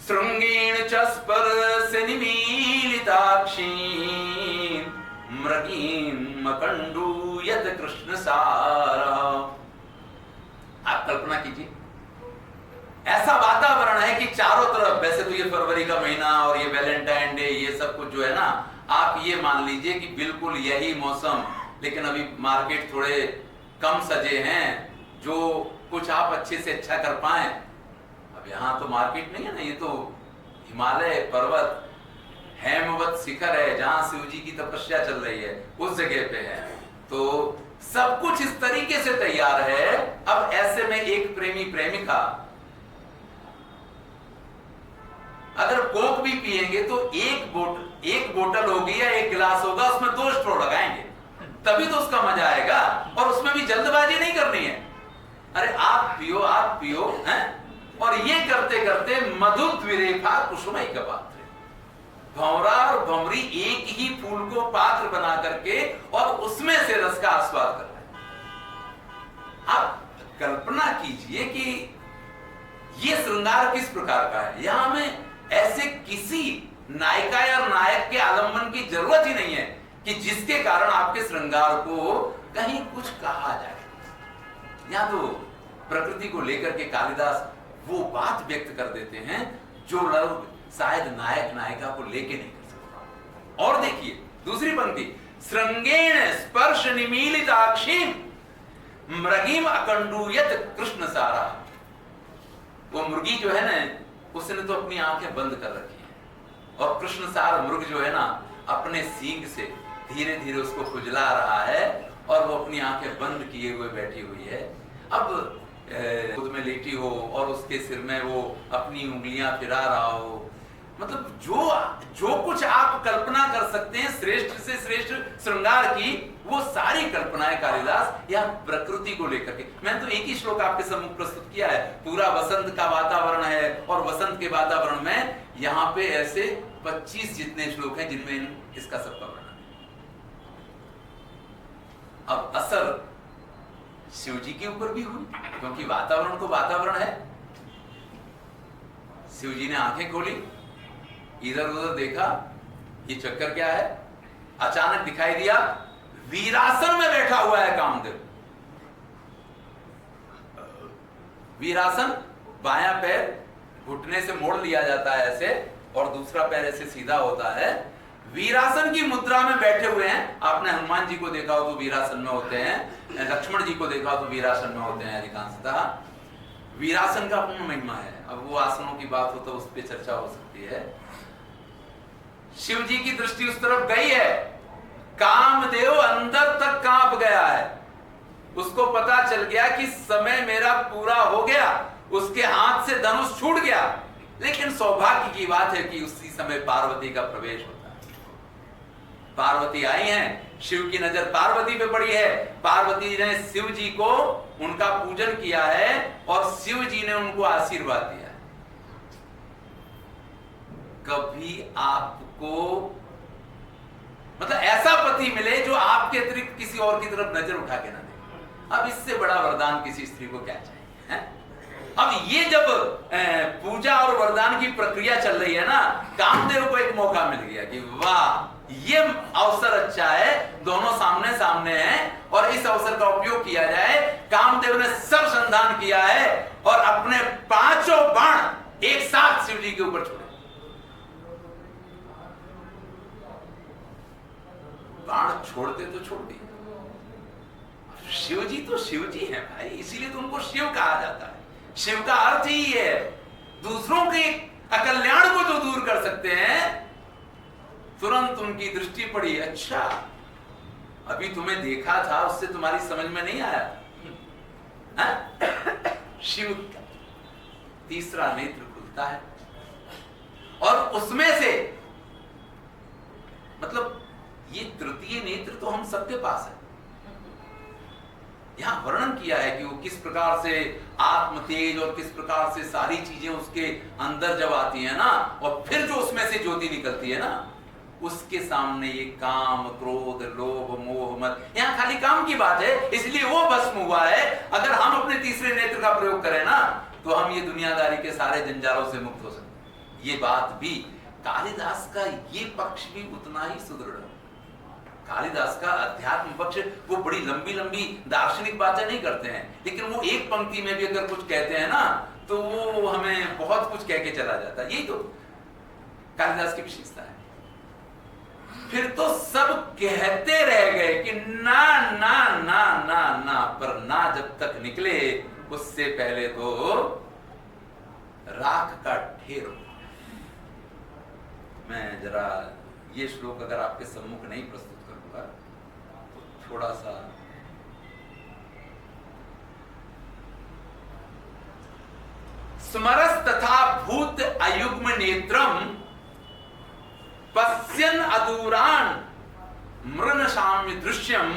श्रृंगेण च स्पर्श निमीलिताक्षी मृगीं मकंडूयत कृष्ण सारा। आप कल्पना कीजिए, ऐसा वातावरण है कि चारों तरफ, वैसे तो ये फरवरी का महीना और ये वैलेंटाइन डे, ये सब कुछ जो है ना, आप ये मान लीजिए कि बिल्कुल यही मौसम। लेकिन अभी मार्केट थोड़े कम सजे हैं, जो कुछ आप अच्छे से अच्छा कर पाए। अब यहाँ तो मार्केट नहीं है ना, ये तो हिमालय पर्वत हेमवत शिखर है, जहां शिव जी की तपस्या चल रही है, उस जगह पे है। तो सब कुछ इस तरीके से तैयार है। अब ऐसे में एक प्रेमी प्रेमिका अगर कोक भी पिएंगे तो एक बोतल होगी या एक गिलास होगा, उसमें 2 स्ट्रॉ लगाएंगे, तभी तो उसका मजा आएगा। और उसमें भी जल्दबाजी नहीं करनी है। अरे आप पियो हैं, और ये करते करते मधुद्विरेफा कुसुमई का पात्र, भंवरा और भंवरी एक ही फूल को पात्र बना करके और उसमें से रस का आस्वाद कर रहे हैं। आप कल्पना कीजिए कि ये श्रृंगार किस प्रकार का है। यहां हमें ऐसे किसी नायिका या नायक के आलंबन की जरूरत ही नहीं है कि जिसके कारण आपके श्रृंगार को कहीं कुछ कहा जाए। यहां तो प्रकृति को लेकर के कालिदास वो बात व्यक्त कर देते हैं जो लोग शायद नायक नायिका को लेके नहीं कर सकते। और देखिए दूसरी पंक्ति, श्रृंगेण स्पर्श निमीलिताक्षी मृगीम अकंडूयत कृष्ण सारा। वो मुर्गी जो है ना, उसने तो अपनी आंखें बंद कर रखी है और कृष्ण सार मृग जो है ना, अपने सींग से धीरे धीरे उसको खुजला रहा है और वो अपनी आंखें बंद किए हुए बैठी हुई है। अब खुद में लेटी हो और उसके सिर में वो अपनी उंगलियां फिरा रहा हो, मतलब जो कुछ आप कल्पना कर सकते हैं श्रेष्ठ से श्रेष्ठ श्रृंगार की, वो सारी कल्पनाएं कालिदास या प्रकृति को लेकर के। मैंने तो एक ही श्लोक आपके सम्मुख प्रस्तुत किया है, पूरा वसंत का वातावरण है और वसंत के वातावरण में यहाँ पे ऐसे 25 जितने श्लोक हैं जिनमें इसका सबका वर्णन है। अब असर शिव जी के ऊपर भी हुई, क्योंकि वातावरण तो वातावरण है। शिव जी ने आंखें खोली, इधर उधर देखा, ये चक्कर क्या है, अचानक दिखाई दिया वीरासन में बैठा हुआ है कामदेव। वीरासन, बायां पैर घुटने से मोड़ लिया जाता है ऐसे और दूसरा पैर ऐसे सीधा होता है। वीरासन की मुद्रा में बैठे हुए हैं। आपने हनुमान जी को देखा हो तो वीरासन में होते हैं, लक्ष्मण जी को देखा हो तो वीरासन में होते हैं अधिकांशतः। वीरासन का अपना महिमा है। अब वो आसनों की बात हो तो उस पर चर्चा हो सकती है। शिव जी की दृष्टि उस तरफ गई है, कामदेव अंदर तक कांप गया है। उसको पता चल गया कि समय मेरा पूरा हो गया, उसके हाथ से धनुष छूट गया। लेकिन सौभाग्य की बात है कि उसी समय पार्वती का प्रवेश होता है। पार्वती आई हैं, शिव की नजर पार्वती पे पड़ी है। पार्वती ने शिव जी को उनका पूजन किया है और शिव जी ने उनको आशीर्वाद दिया है। कभी आपको मतलब ऐसा पति मिले जो आपके अतिरिक्त किसी और की तरफ नजर उठा के ना दे। अब इससे बड़ा वरदान किसी स्त्री को क्या चाहिए है? अब ये जब पूजा और वरदान की प्रक्रिया चल रही है ना, कामदेव को एक मौका मिल गया कि वाह, ये अवसर अच्छा है, दोनों सामने सामने हैं और इस अवसर का उपयोग किया जाए। कामदेव ने सब संधान किया है और अपने 5 बाण एक साथ शिव जी के ऊपर छोड़े। बाण छोड़ते तो छोड़ दिए। शिव जी तो शिव जी हैं भाई, इसीलिए तो उनको शिव कहा जाता है। शिव का अर्थ ही है दूसरों के अकल्याण को जो दूर कर सकते हैं। तुरंत उनकी दृष्टि पड़ी, अच्छा अभी तुम्हें देखा था उससे तुम्हारी समझ में नहीं आया। शिव का तीसरा नेत्र खुलता है और उसमें से मतलब ये तृतीय नेत्र तो हम सबके पास है। यहां वर्णन किया है कि वो किस प्रकार से आत्म तेज और किस प्रकार से सारी चीजें उसके अंदर जब आती है ना, और फिर जो उसमें से ज्योति निकलती है ना, उसके सामने ये काम, क्रोध, लोभ, मोह, मद, यहाँ खाली काम की बात है, इसलिए वो भस्म हुआ है। अगर हम अपने तीसरे नेत्र का प्रयोग करें ना, तो हम ये दुनियादारी के सारे जंजालों से मुक्त हो सकते। ये बात भी कालिदास का ये पक्ष भी उतना ही सुदृढ़ है। कालिदास का अध्यात्म पक्ष, वो बड़ी लंबी लंबी दार्शनिक बातें नहीं करते हैं, लेकिन वो एक पंक्ति में भी अगर कुछ कहते हैं ना, तो वो हमें बहुत कुछ कह के चला जाता है। यही तो कालिदास की विशेषता है। फिर तो सब कहते रह गए कि ना ना ना ना ना, पर ना जब तक निकले उससे पहले तो राख का ढेर हो। मैं जरा ये श्लोक अगर आपके सम्मुख नहीं प्रस्तुत करूंगा तो थोड़ा सा स्मरस तथा भूत अयुग्म नेत्रम पश्यन अदूरान मृन साम्य दृश्यम।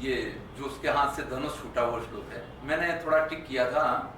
ये जो उसके हाथ से धनुष छूटा हुआ श्लोक है, मैंने थोड़ा टिक किया था।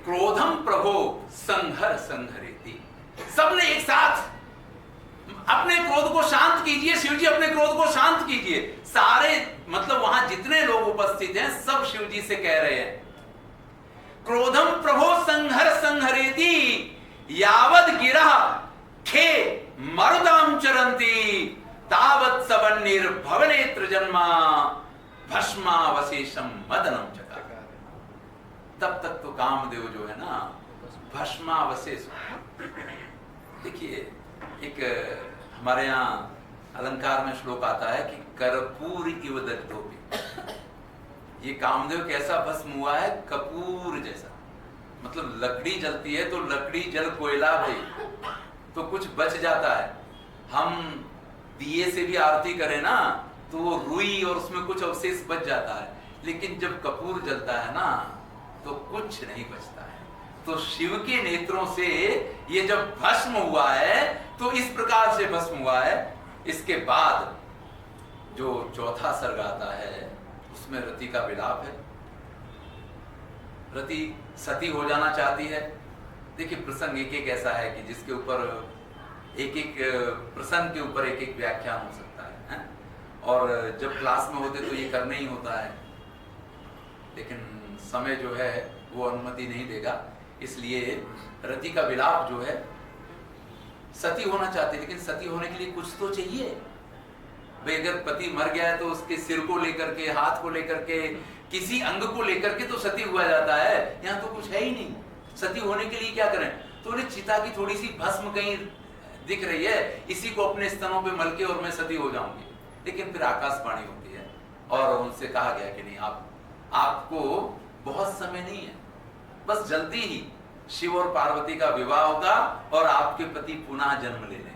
क्रोधम प्रभो संहर संहरेति। सबने एक साथ अपने क्रोध को शांत कीजिए, शिव जी अपने क्रोध को शांत कीजिए। सारे मतलब वहां जितने लोग उपस्थित हैं सब शिव जी से कह रहे हैं क्रोधम प्रभो संहर संहरेति यावद गिरा खे मरुदाम चरंती तावत सबन्निर भवनेत्र जन्मा भस्मावशेषम मदनम चकार। तब तक तो कामदेव जो है ना भस्मावशेष। देखिए एक हमारे यहाँ अलंकार में श्लोक आता है कि कर्पूर इव दग्धोपि। ये कामदेव कैसा भस्म हुआ है? कपूर जैसा। मतलब लकड़ी जलती है तो लकड़ी जल कोयला भाई तो कुछ बच जाता है। हम दिए से भी आरती करें ना तो वो रुई और उसमें कुछ अवशेष बच जाता है, लेकिन जब कपूर जलता है ना तो कुछ नहीं बचता है। तो शिव के नेत्रों से ये जब भस्म हुआ है तो इस प्रकार से भस्म हुआ है। इसके बाद जो चौथा सर्ग आता है उसमें रति का विलाप है। रति सती हो जाना चाहती है। देखिए प्रसंग एक एक ऐसा है कि जिसके ऊपर एक एक प्रसंग के ऊपर एक एक व्याख्यान हो सकता है? और जब क्लास में होते तो ये करना ही होता है, लेकिन समय जो है वो अनुमति नहीं देगा। इसलिए रति का विलाप जो है, सती होना चाहती, लेकिन सती होने के लिए कुछ तो चाहिए भाई। अगर पति मर गया है तो उसके सिर को लेकर के, हाथ को लेकर के, किसी अंग को लेकर के तो सती हुआ जाता है। यहाँ तो कुछ है ही नहीं। सती होने के लिए क्या करें? तो उन्हें चिता की थोड़ी सी भस्म कहीं दिख रही है, इसी को अपने स्तनों पे मल के और मैं सती हो जाऊंगी। लेकिन फिर आकाशवाणी होती है और उनसे कहा गया कि नहीं, आपको बहुत समय नहीं है, बस जल्दी ही शिव और पार्वती का विवाह होगा और आपके पति पुनः जन्म ले लेंगे।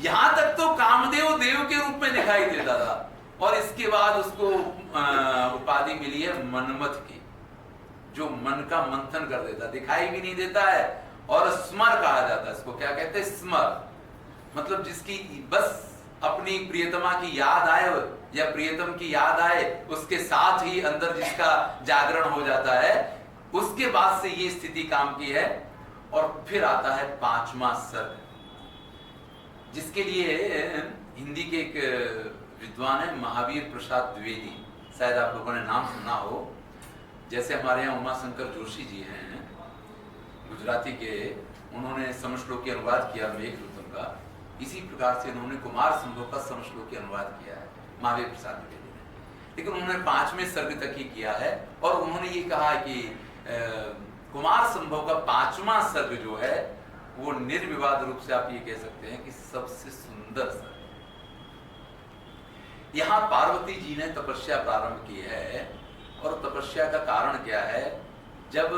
यहां तक तो कामदेव देव के रूप में दिखाई देता था और इसके बाद उसको उपाधि मिली है मनमथ की, जो मन का मंथन कर देता, दिखाई भी नहीं देता है। और स्मर कहा जाता है इसको। क्या कहते हैं? स्मर। मतलब जिसकी बस अपनी प्रियतमा की याद आए या प्रियतम की याद आए, उसके साथ ही अंदर जिसका जागरण हो जाता है, उसके बाद से ये स्थिति काम की है। और फिर आता है पांचवा सर्ग, जिसके लिए हिंदी के एक विद्वान है महावीर प्रसाद द्विवेदी, शायद आप लोगों ने नाम सुना हो। जैसे हमारे यहाँ उमाशंकर जोशी जी हैं गुजराती के, उन्होंने समश्लोकी अनुवाद किया मेघदूतम का। इसी प्रकार से उन्होंने कुमार संभव का समश्लोकी अनुवाद किया है महावीर प्रसाद द्विवेदी ने। लेकिन उन्होंने 5वें सर्ग तक ही किया है और उन्होंने ये कहा है कि कुमार संभव का 5वां सर्ग जो है वो निर्विवाद रूप से आप ये कह सकते हैं कि सबसे सुंदर सर्ग। यहाँ पार्वती जी ने तपस्या प्रारंभ की है और तपस्या का कारण क्या है? जब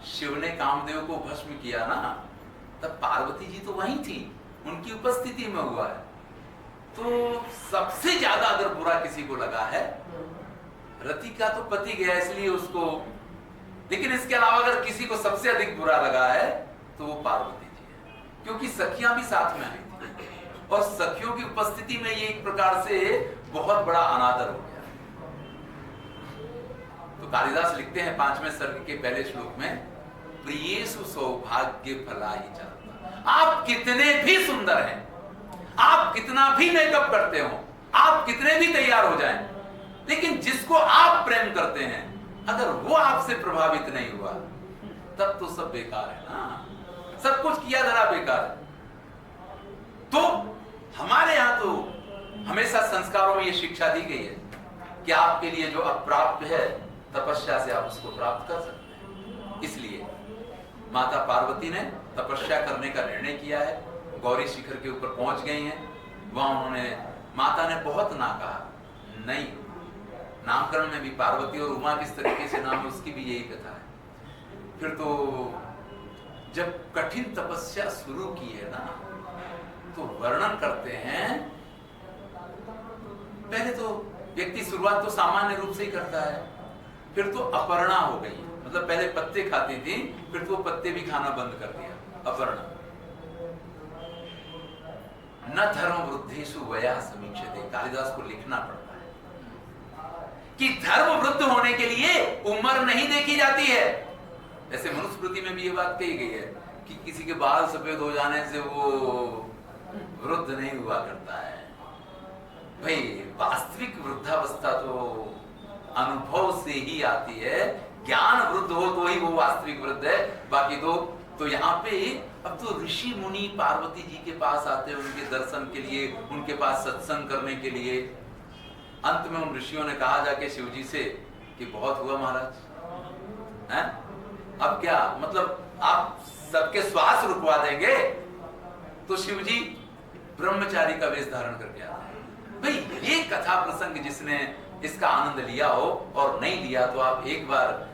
शिव ने कामदेव को भस्म किया ना, तब पार्वती जी तो वहीं थी, उनकी उपस्थिति में हुआ है। तो सबसे ज्यादा अगर बुरा किसी को लगा है, रति का तो पति गया इसलिए उसको, लेकिन इसके अलावा अगर किसी को सबसे अधिक बुरा लगा है तो वो पार्वती जी है, क्योंकि सखियां भी साथ में आई थी और सखियों की उपस्थिति में ये एक प्रकार से बहुत बड़ा अनादर हो गया। तो कालिदास लिखते हैं 5वें सर्ग के पहले श्लोक में, प्रियेषु सौभाग्य फलाहि चरता। आप कितने भी सुंदर हैं, आप कितना भी मेकअप करते हो, आप कितने भी तैयार हो जाएं, लेकिन जिसको आप प्रेम करते हैं अगर वो आपसे प्रभावित नहीं हुआ तब तो सब बेकार है ना, सब कुछ किया धरा बेकार है। तो हमारे यहां तो हमेशा संस्कारों में ये शिक्षा दी गई है कि आपके लिए जो अप्राप्त है तपस्या से आप उसको प्राप्त कर सकते हैं। इसलिए माता पार्वती ने तपस्या करने का निर्णय किया है, गौरी शिखर के ऊपर पहुंच गई हैं। वहां उन्होंने, माता ने बहुत ना कहा, नहीं, नामकरण में भी पार्वती और उमा किस तरीके से नाम है उसकी भी यही कथा है। फिर तो जब कठिन तपस्या शुरू की है ना, तो वर्णन करते हैं, पहले तो व्यक्ति शुरुआत तो सामान्य रूप से ही करता है, फिर तो अपर्णा हो गई, मतलब पहले पत्ते खाती थी, फिर तो पत्ते भी खाना बंद कर दिया, अपर्णा। न धर्म वृद्धेषु वया समीक्षते, कालिदास को लिखना पड़ता है कि धर्म वृद्ध होने के लिए उम्र नहीं देखी जाती है। ऐसे मनुस्मृति में भी ये बात कही गई है कि किसी के बाल सफेद हो जाने से वो वृद्ध नहीं हुआ करता है। भाई वास्तविक वृद्धावस्था तो अनुभव से ही आती है, ज्ञान वृद्ध हो तो ही वो वास्तविक वृद्ध है, बाकी तो यहाँ पे अब तो ऋषि मुनि पार्वती जी के पास आते हैं उनके दर्शन के लिए, उनके पास सत्संग करने के लिए। अंत में उन ऋषियों ने कहा जाके शिव जी से कि बहुत हुआ महाराज, हैं? अब क्या मतलब आप सबके श्वास रुकवा देंगे? तो शिव जी ब्रह्मचारी का वेश धारण करके आते हैं। भाई ये कथा प्रसंग जिसने इसका आनंद लिया हो और नहीं लिया तो आप एक बार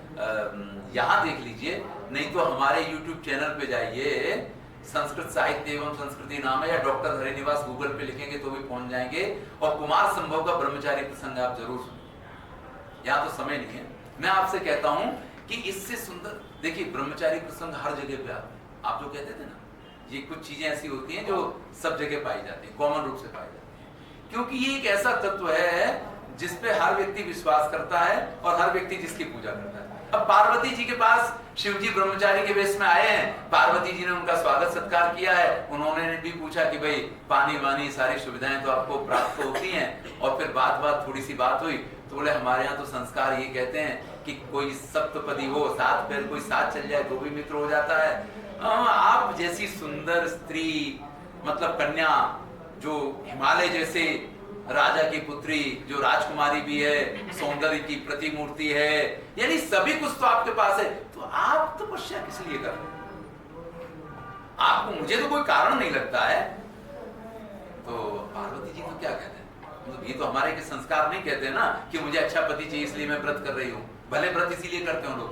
यहाँ देख लीजिए, नहीं तो हमारे YouTube चैनल पे जाइए, संस्कृत साहित्य एवं संस्कृति नाम है, या डॉक्टर हरिनिवास गूगल पे लिखेंगे तो भी पहुंच जाएंगे, और कुमार संभव का ब्रह्मचारी प्रसंग आप जरूर सुनिए। यहाँ तो समय नहीं है, मैं आपसे कहता हूं कि इससे सुंदर देखिए ब्रह्मचारी प्रसंग हर जगह पे आते हैं। आप जो कहते थे ना, ये कुछ चीजें ऐसी होती हैं जो सब जगह पाई जाती है, कॉमन रूप से पाई जाती है, क्योंकि ये एक ऐसा तत्व है जिसपे हर व्यक्ति विश्वास करता है और हर व्यक्ति जिसकी पूजा करता है। अब पार्वती जी के पास शिव जी ब्रह्मचारी के वेश में आए हैं, पार्वती जी ने उनका स्वागत सत्कार किया है, उन्होंने भी पूछा कि भाई पानी वानी सारी सुविधाएं तो आपको प्राप्त होती हैं, और फिर बात थोड़ी सी बात हुई तो बोले हमारे यहाँ तो संस्कार ये कहते हैं कि कोई सप्तपदी हो, 7 पैर कोई साथ चल जाए तो भी मित्र हो जाता है। आप जैसी सुंदर स्त्री, मतलब कन्या, जो हिमालय जैसे राजा की पुत्री, जो राजकुमारी भी है, सौंदर्य की प्रतिमूर्ति है, यानी सभी कुछ तो आपके पास है, तो आप तपस्या किस लिए कर रहे हैं? आपको, मुझे तो कोई कारण नहीं लगता है। तो पार्वती जी तो क्या कहते हैं, मतलब ये तो हमारे के संस्कार नहीं कहते ना कि मुझे अच्छा पति चाहिए इसलिए मैं व्रत कर रही हूँ, भले व्रत इसीलिए करते हो लोग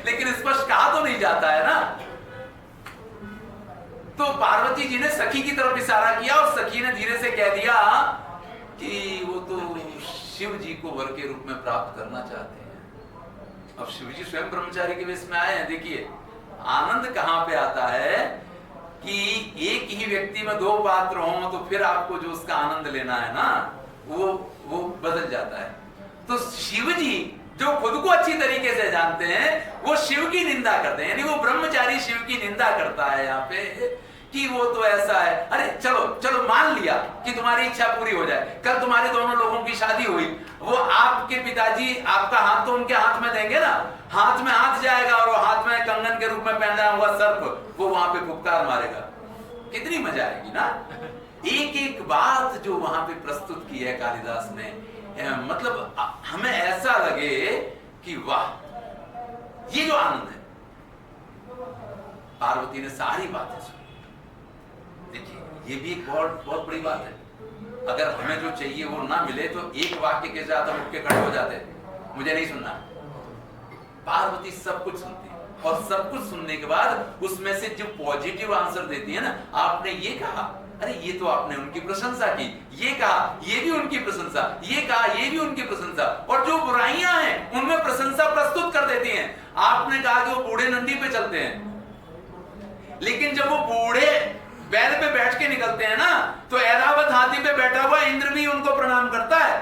लेकिन स्पष्ट कहा तो नहीं जाता है ना। तो पार्वती जी ने सखी की तरफ इशारा किया और सखी ने धीरे से कह दिया कि वो तो शिव जी को वर के रूप में प्राप्त करना चाहते हैं। अब शिव जी स्वयं ब्रह्मचारी के वेश में आए हैं। देखिए आनंद कहां पे आता है कि एक ही व्यक्ति में 2 पात्र हों तो फिर आपको जो उसका आनंद लेना है ना, वो बदल जाता है। तो शिव जी जो खुद को अच्छी तरीके से जानते हैं, वो शिव की निंदा करते हैं, यानी वो ब्रह्मचारी शिव की निंदा करता है यहाँ पे कि वो तो ऐसा है। अरे चलो चलो मान लिया कि तुम्हारी इच्छा पूरी हो जाए, कल तुम्हारे दोनों लोगों की शादी हुई, वो आपके पिताजी आपका हाथ तो उनके हाथ में देंगे ना, हाथ में हाथ जाएगा और वो हाथ में कंगन के रूप में पहना हुआ सर्प वो वहां पे फुफकार मारेगा, कितनी मजा आएगी ना। एक एक बात जो वहां पे प्रस्तुत की है कालिदास ने, मतलब हमें ऐसा लगे कि वाह ये जो आनंद है। पार्वती ने सारी बातें सुनी। देखिए ये भी एक बहुत बड़ी बात है। अगर हमें जो चाहिए वो ना मिले तो एक वाक्य के साथ हम उठ के खड़े हो जाते, मुझे नहीं सुनना। पार्वती सब कुछ सुनती है और सब कुछ सुनने के बाद उसमें से जो पॉजिटिव आंसर देती है ना, आपने ये कहा, अरे ये तो आपने उनकी प्रशंसा की, ये कहा ये भी उनकी प्रशंसा, ये कहा ये भी उनकी प्रशंसा, और जो बुराइयां हैं उनमें प्रशंसा प्रस्तुत कर देती हैं। आपने कहा कि वो बूढ़े नंदी पे चलते हैं, लेकिन जब वो बूढ़े बैल पे बैठ के निकलते हैं ना, तो ऐरावत हाथी पे बैठा हुआ इंद्र भी उनको प्रणाम करता है।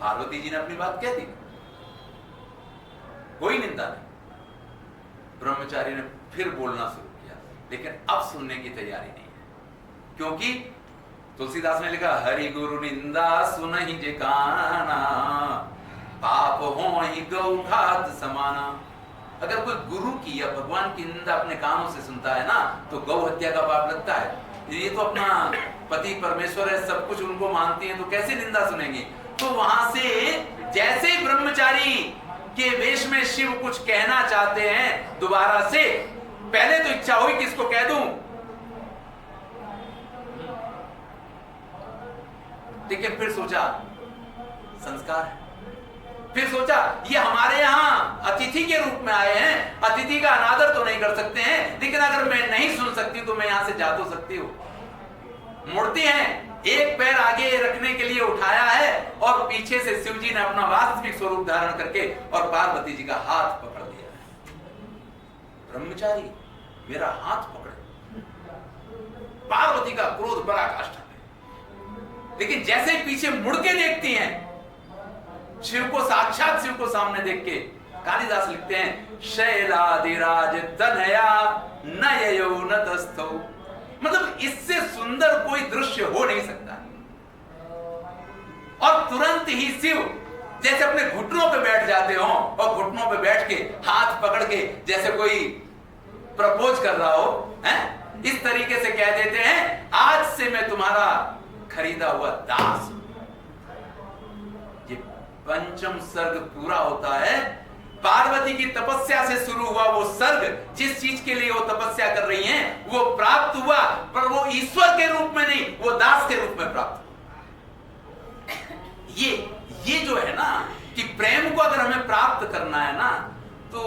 पार्वती जी ने अपनी बात कह दी, कोई निंदा नहीं। ब्रह्मचारी ने फिर बोलना शुरू किया, लेकिन अब सुनने की तैयारी नहीं है, क्योंकि तुलसीदास ने लिखा हरि गुरु निंदा सुनहि जे काना, पाप हो ही गौ घात समाना। अगर कोई गुरु की या भगवान की निंदा अपने कानों से सुनता है ना, तो गौ हत्या का पाप लगता है। ये तो अपना पति परमेश्वर है, सब कुछ उनको मानती है, तो कैसे निंदा सुनेंगी। तो वहां से जैसे ब्रह्मचारी के वेश में शिव कुछ कहना चाहते हैं दोबारा से, पहले तो इच्छा हुई कि इसको कह दूं, लेकिन फिर सोचा संस्कार है, फिर सोचा ये हमारे यहाँ अतिथि के रूप में आए हैं, अतिथि का अनादर तो नहीं कर सकते हैं, लेकिन अगर मैं नहीं सुन सकती तो मैं यहाँ से जा तो सकती हूँ। मुड़ती हैं, एक पैर आगे रखने के लिए उठाया है और पीछे से शिव जी ने अपना वास्तविक स्वरूप धारण करके और पार्वती जी का हाथ पकड़ लिया है। ब्रह्मचारी मेरा हाथ पकड़े। पार्वती का क्रोध पराकाष्ठा में, लेकिन जैसे ही पीछे मुड़ के देखती हैं शिव को, साक्षात शिव को सामने देख के, कालिदास लिखते हैं शैलादिराज तनया नययो न तस्थो, मतलब इससे सुंदर कोई दृश्य हो नहीं सकता। और तुरंत ही शिव जैसे अपने घुटनों पे बैठ जाते हो और घुटनों पे बैठ के हाथ पकड़ के जैसे कोई प्रपोज कर रहा हो, हैं? इस तरीके से कह देते हैं आज से मैं तुम्हारा खरीदा हुआ दास हूं। ये पंचम सर्ग पूरा होता है। पार्वती की तपस्या से शुरू हुआ वो सर्ग, जिस चीज के लिए वो तपस्या कर रही हैं वो प्राप्त हुआ, पर वो ईश्वर के रूप में नहीं, वो दास के रूप में प्राप्त हुआ। ये जो है ना कि प्रेम को अगर हमें प्राप्त करना है ना तो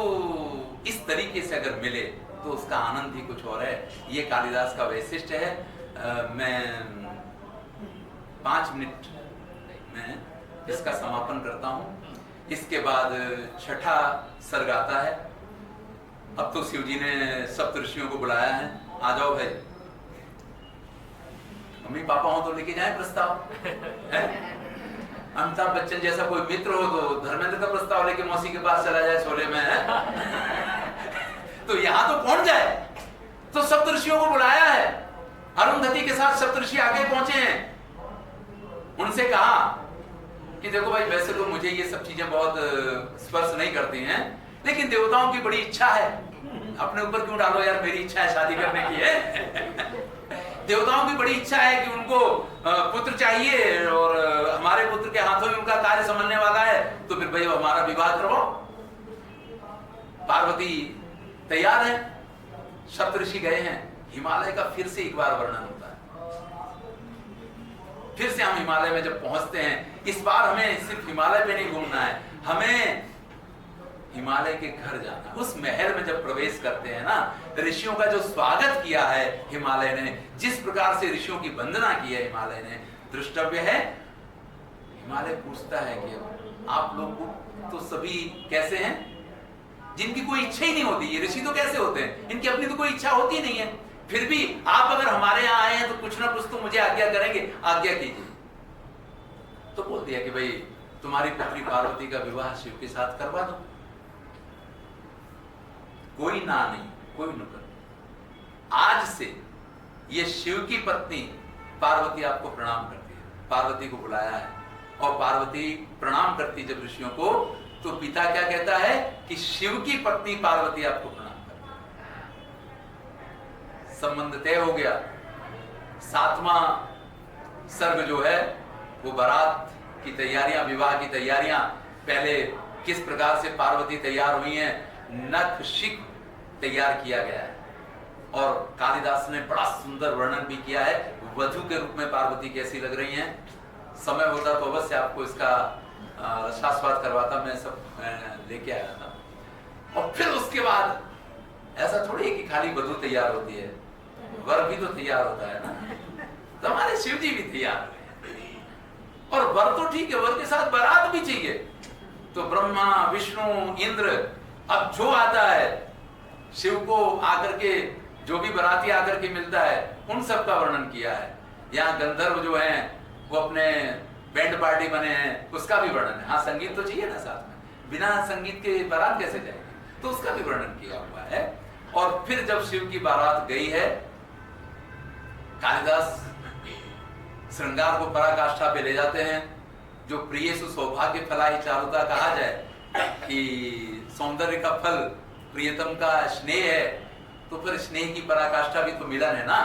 इस तरीके से अगर मिले तो उसका आनंद ही कुछ और है। ये कालिदास का वैशिष्ट है। मैं 5 मिनट में इसका समापन करता हूं। इसके बाद छठा सर्ग आता है। अब तो शिव जी ने सप्तऋषियों को बुलाया है, आ जाओ भाई, मम्मी पापा हो तो लेके जाए प्रस्ताव है? अमिताभ बच्चन जैसा कोई मित्र हो तो धर्मेंद्र का प्रस्ताव लेके मौसी के पास चला जाए शोले में, है? तो यहां तो पहुंच जाए। तो सप्तऋषियों को बुलाया है, अरुंधति के साथ सप्तऋषि आगे पहुंचे हैं। उनसे कहा कि देखो भाई, वैसे तो मुझे ये सब चीजें बहुत स्पर्श नहीं करती हैं, लेकिन देवताओं की बड़ी इच्छा है। अपने ऊपर क्यों डालो यार, मेरी इच्छा है शादी करने की है। देवताओं की बड़ी इच्छा है कि उनको पुत्र चाहिए और हमारे पुत्र के हाथों में उनका कार्य संभलने वाला है, तो फिर भाई हमारा विवाह करवाओ। पार्वती तैयार है। सप्तऋषि गए हैं। हिमालय का फिर से एक बार वर्णन होता है। फिर से हम हिमालय में जब पहुंचते हैं, इस बार हमें सिर्फ हिमालय पे नहीं घूमना है, हमें हिमालय के घर जाना। उस महल में जब प्रवेश करते हैं ना, ऋषियों का जो स्वागत किया है हिमालय ने, जिस प्रकार से ऋषियों की वंदना की है हिमालय ने, दृष्टव्य है। हिमालय पूछता है कि आप लोग तो सभी कैसे हैं, जिनकी कोई इच्छा ही नहीं होती। ये ऋषि तो कैसे होते हैं, इनकी अपनी तो कोई इच्छा होती नहीं है, फिर भी आप अगर हमारे यहाँ आए हैं तो कुछ ना कुछ तो मुझे आज्ञा करेंगे, आज्ञा कीजिए। तो बोल दिया कि भाई तुम्हारी पुत्री पार्वती का विवाह शिव के साथ करवा दो। कोई ना नहीं, कोई नुक्कड़। आज से ये शिव की पत्नी पार्वती आपको प्रणाम करती है। पार्वती को बुलाया है और पार्वती प्रणाम करती जब ऋषियों को, तो पिता क्या कहता है कि शिव की पत्नी पार्वती आपको प्रणाम करती है। संबंध तय हो गया। 7वां सर्ग जो है वो बारात की तैयारियां, विवाह की तैयारियां। पहले किस प्रकार से पार्वती तैयार हुई हैं, नख शिख तैयार किया गया है और कालिदास ने बड़ा सुंदर वर्णन भी किया है। वधू के रूप में पार्वती कैसी लग रही हैं। समय होता तो अवश्य आपको इसका रसास्वाद करवाता, मैं सब लेके आया था। और फिर उसके बाद ऐसा थोड़ी है कि खाली वधू तैयार होती है, वर भी तो तैयार होता है ना। तो हमारे शिव जी भी तैयार हुए, और वर तो ठीक है, वर के साथ बारात भी चाहिए। तो ब्रह्मा, विष्णु, इंद्र, अब जो आता है शिव को आकर के, जो भी बाराती आकर के मिलता है, उन सब का वर्णन किया है। यहाँ गंधर्व जो हैं वो अपने बैंड पार्टी बने हैं, उसका भी वर्णन है। हाँ, संगीत तो चाहिए ना साथ में, बिना संगीत के बारात कैसे जाएगी, तो उसका भी वर्णन किया हुआ है। और फिर जब शिव की बारात गई है, कालिदास श्रृंगार को पराकाष्ठा पे ले जाते हैं। जो प्रियसु सौभाग्य फलाही चारुता कहा जाए कि सौंदर्य का फल प्रियतम का स्नेह है, तो फिर स्नेह की पराकाष्ठा भी तो मिलन है ना।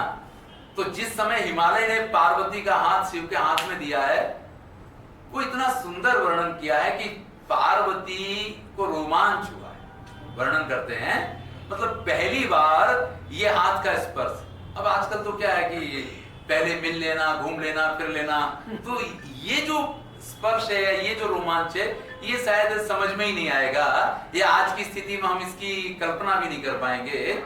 तो जिस समय हिमालय ने पार्वती का हाथ शिव के हाथ में दिया है, वो इतना सुंदर वर्णन किया है कि पार्वती को रोमांच हुआ है। वर्णन करते हैं मतलब पहली बार ये हाथ का स्पर्श। अब आजकल तो क्या है कि पहले मिल लेना, घूम लेना, फिर लेना, तो ये जो स्पर्श है या ये जो रोमांच है, ये शायद समझ में ही नहीं आएगा, या आज की स्थिति में हम इसकी कल्पना भी नहीं कर पाएंगे।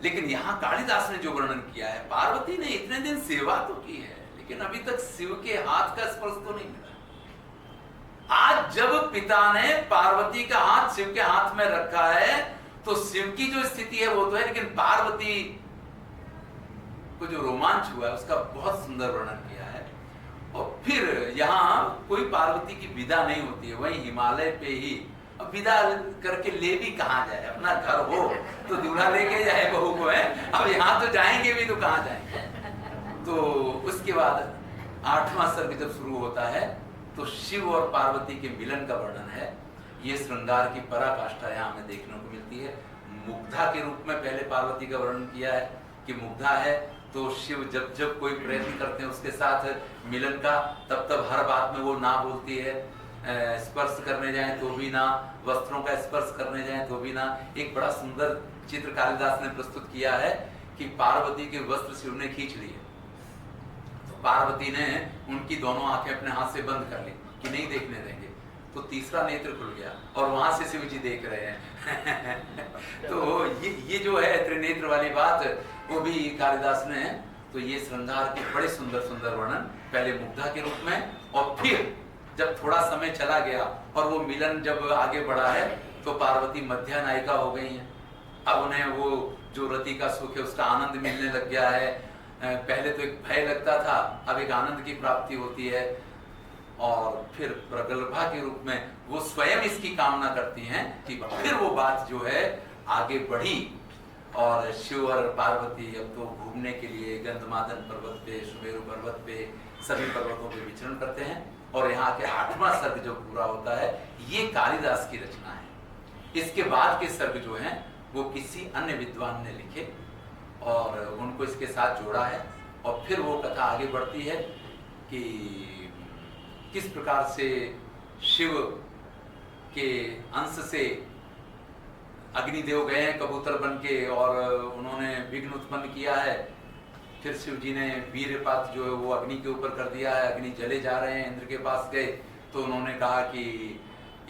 लेकिन यहाँ कालिदास ने जो वर्णन किया है, पार्वती ने इतने दिन सेवा तो की है, लेकिन अभी तक शिव के हाथ का स्पर्श तो नहीं मिला। आज जब पिता ने पार्वती का हाथ शिव के हाथ में रखा है, तो शिव की जो स्थिति है वो तो है, लेकिन पार्वती को जो रोमांच हुआ है उसका बहुत सुंदर वर्णन किया है। और फिर यहाँ कोई पार्वती की विदा नहीं होती है, वहीं हिमालय पे ही। अब विदा करके ले भी कहाँ जाए, अपना घर हो तो दूल्हा लेके जाए बहू को, है। अब यहाँ तो जाएंगे भी तो कहाँ जाएंगे। तो उसके बाद 8वां सर्ग जब शुरू होता है तो शिव और पार्वती के मिलन का वर्णन है। ये श्रृंगार की पराकाष्ठा यहाँ हमें देखने को मिलती है। मुग्धा के रूप में पहले पार्वती का वर्णन किया है कि मुग्धा है, तो शिव जब जब कोई प्रयत्न करते हैं उसके साथ मिलन का, तब तब हर बात में वो ना बोलती है। स्पर्श करने जाएं तो भी ना, वस्त्रों का स्पर्श करने जाएं तो भी ना। एक बड़ा सुंदर चित्र कालिदास ने प्रस्तुत किया है कि पार्वती के वस्त्र शिव ने खींच लिए, तो पार्वती ने उनकी दोनों आंखें अपने हाथ से बंद कर ली कि नहीं देखने देंगे, तो तीसरा नेत्र खुल गया और वहां से शिव जी देख रहे हैं। तो ये जो है त्रिनेत्र वाली बात, वो भी कालिदास ने। तो ये श्रृंगार के बड़े सुंदर सुंदर वर्णन, पहले मुग्धा के रूप में, और फिर जब थोड़ा समय चला गया और वो मिलन जब आगे बढ़ा है तो पार्वती मध्या नायिका हो गई हैं। अब उन्हें वो जो रति का सुख है उसका आनंद मिलने लग गया है। पहले तो एक भय लगता था, अब एक आनंद की प्राप्ति होती है। और फिर प्रगल्भा के रूप में वो स्वयं इसकी कामना करती हैं कि फिर वो बात जो है आगे बढ़ी, और शिव और पार्वती अब तो घूमने के लिए गंधमादन पर्वत पे, सुमेरु पर्वत पे, सभी पर्वतों पे विचरण करते हैं। और यहाँ के 8वां सर्ग जो पूरा होता है, ये कालिदास की रचना है। इसके बाद के सर्ग जो हैं वो किसी अन्य विद्वान ने लिखे और उनको इसके साथ जोड़ा है। और फिर वो कथा आगे बढ़ती है कि किस प्रकार से शिव के अंश से अग्निदेव गए हैं कबूतर बन के और उन्होंने विघ्न उत्पन्न किया है। फिर शिव जी ने वीर्यपात जो है वो अग्नि के ऊपर कर दिया है, अग्नि जले जा रहे हैं। इंद्र के पास गए तो उन्होंने कहा कि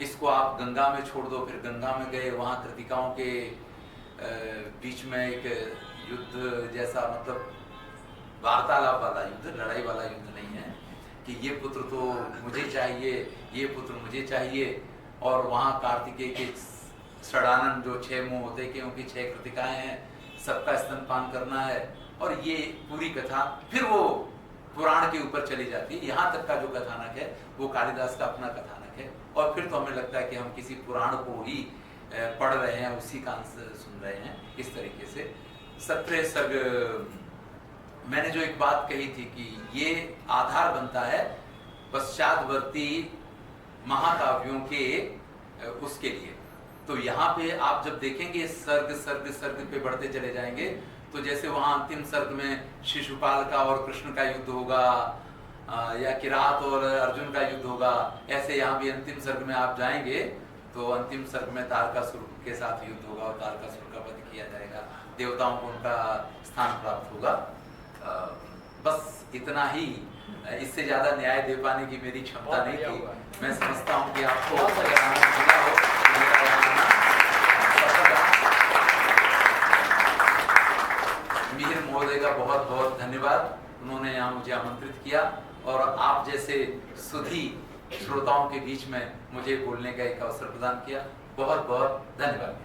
इसको आप गंगा में छोड़ दो। फिर गंगा में गए, वहाँ कृतिकाओं के बीच में एक युद्ध जैसा, मतलब वार्तालाप वाला युद्ध, लड़ाई वाला युद्ध नहीं है कि ये पुत्र तो मुझे चाहिए, ये पुत्र मुझे चाहिए। और वहाँ कार्तिकेय के षडानन जो 6 मुंह होते हैं, क्योंकि 6 कृतिकाएं हैं, सबका स्तनपान करना है। और ये पूरी कथा फिर वो पुराण के ऊपर चली जाती है। यहाँ तक का जो कथानक है वो कालिदास का अपना कथानक है। और फिर तो हमें लगता है कि हम किसी पुराण को ही पढ़ रहे हैं, उसी का अंश सुन रहे हैं। इस तरीके से 17 सर्ग, मैंने जो एक बात कही थी कि ये आधार बनता है पश्चातवर्ती महाकाव्यों के उसके लिए। तो यहाँ पे आप जब देखेंगे सर्ग सर्ग सर्ग पे बढ़ते चले जाएंगे, तो जैसे वहाँ अंतिम सर्ग में शिशुपाल का और कृष्ण का युद्ध होगा, या किरात और अर्जुन का युद्ध होगा, ऐसे यहाँ भी अंतिम सर्ग में आप जाएंगे तो अंतिम सर्ग में तारकासुर के साथ युद्ध होगा और तारकासुर का वध किया जाएगा, देवताओं को उनका स्थान प्राप्त होगा। बस इतना ही, इससे ज्यादा न्याय दे पाने की मेरी क्षमता नहीं थी। मैं समझता हूँ कि आपको अगर आनंद मिला हो तो मेरा यहाँ मिहिर महोदय का बहुत बहुत धन्यवाद। उन्होंने यहाँ मुझे आमंत्रित किया और आप जैसे सुधी श्रोताओं के बीच में मुझे बोलने का एक अवसर प्रदान किया। बहुत बहुत धन्यवाद।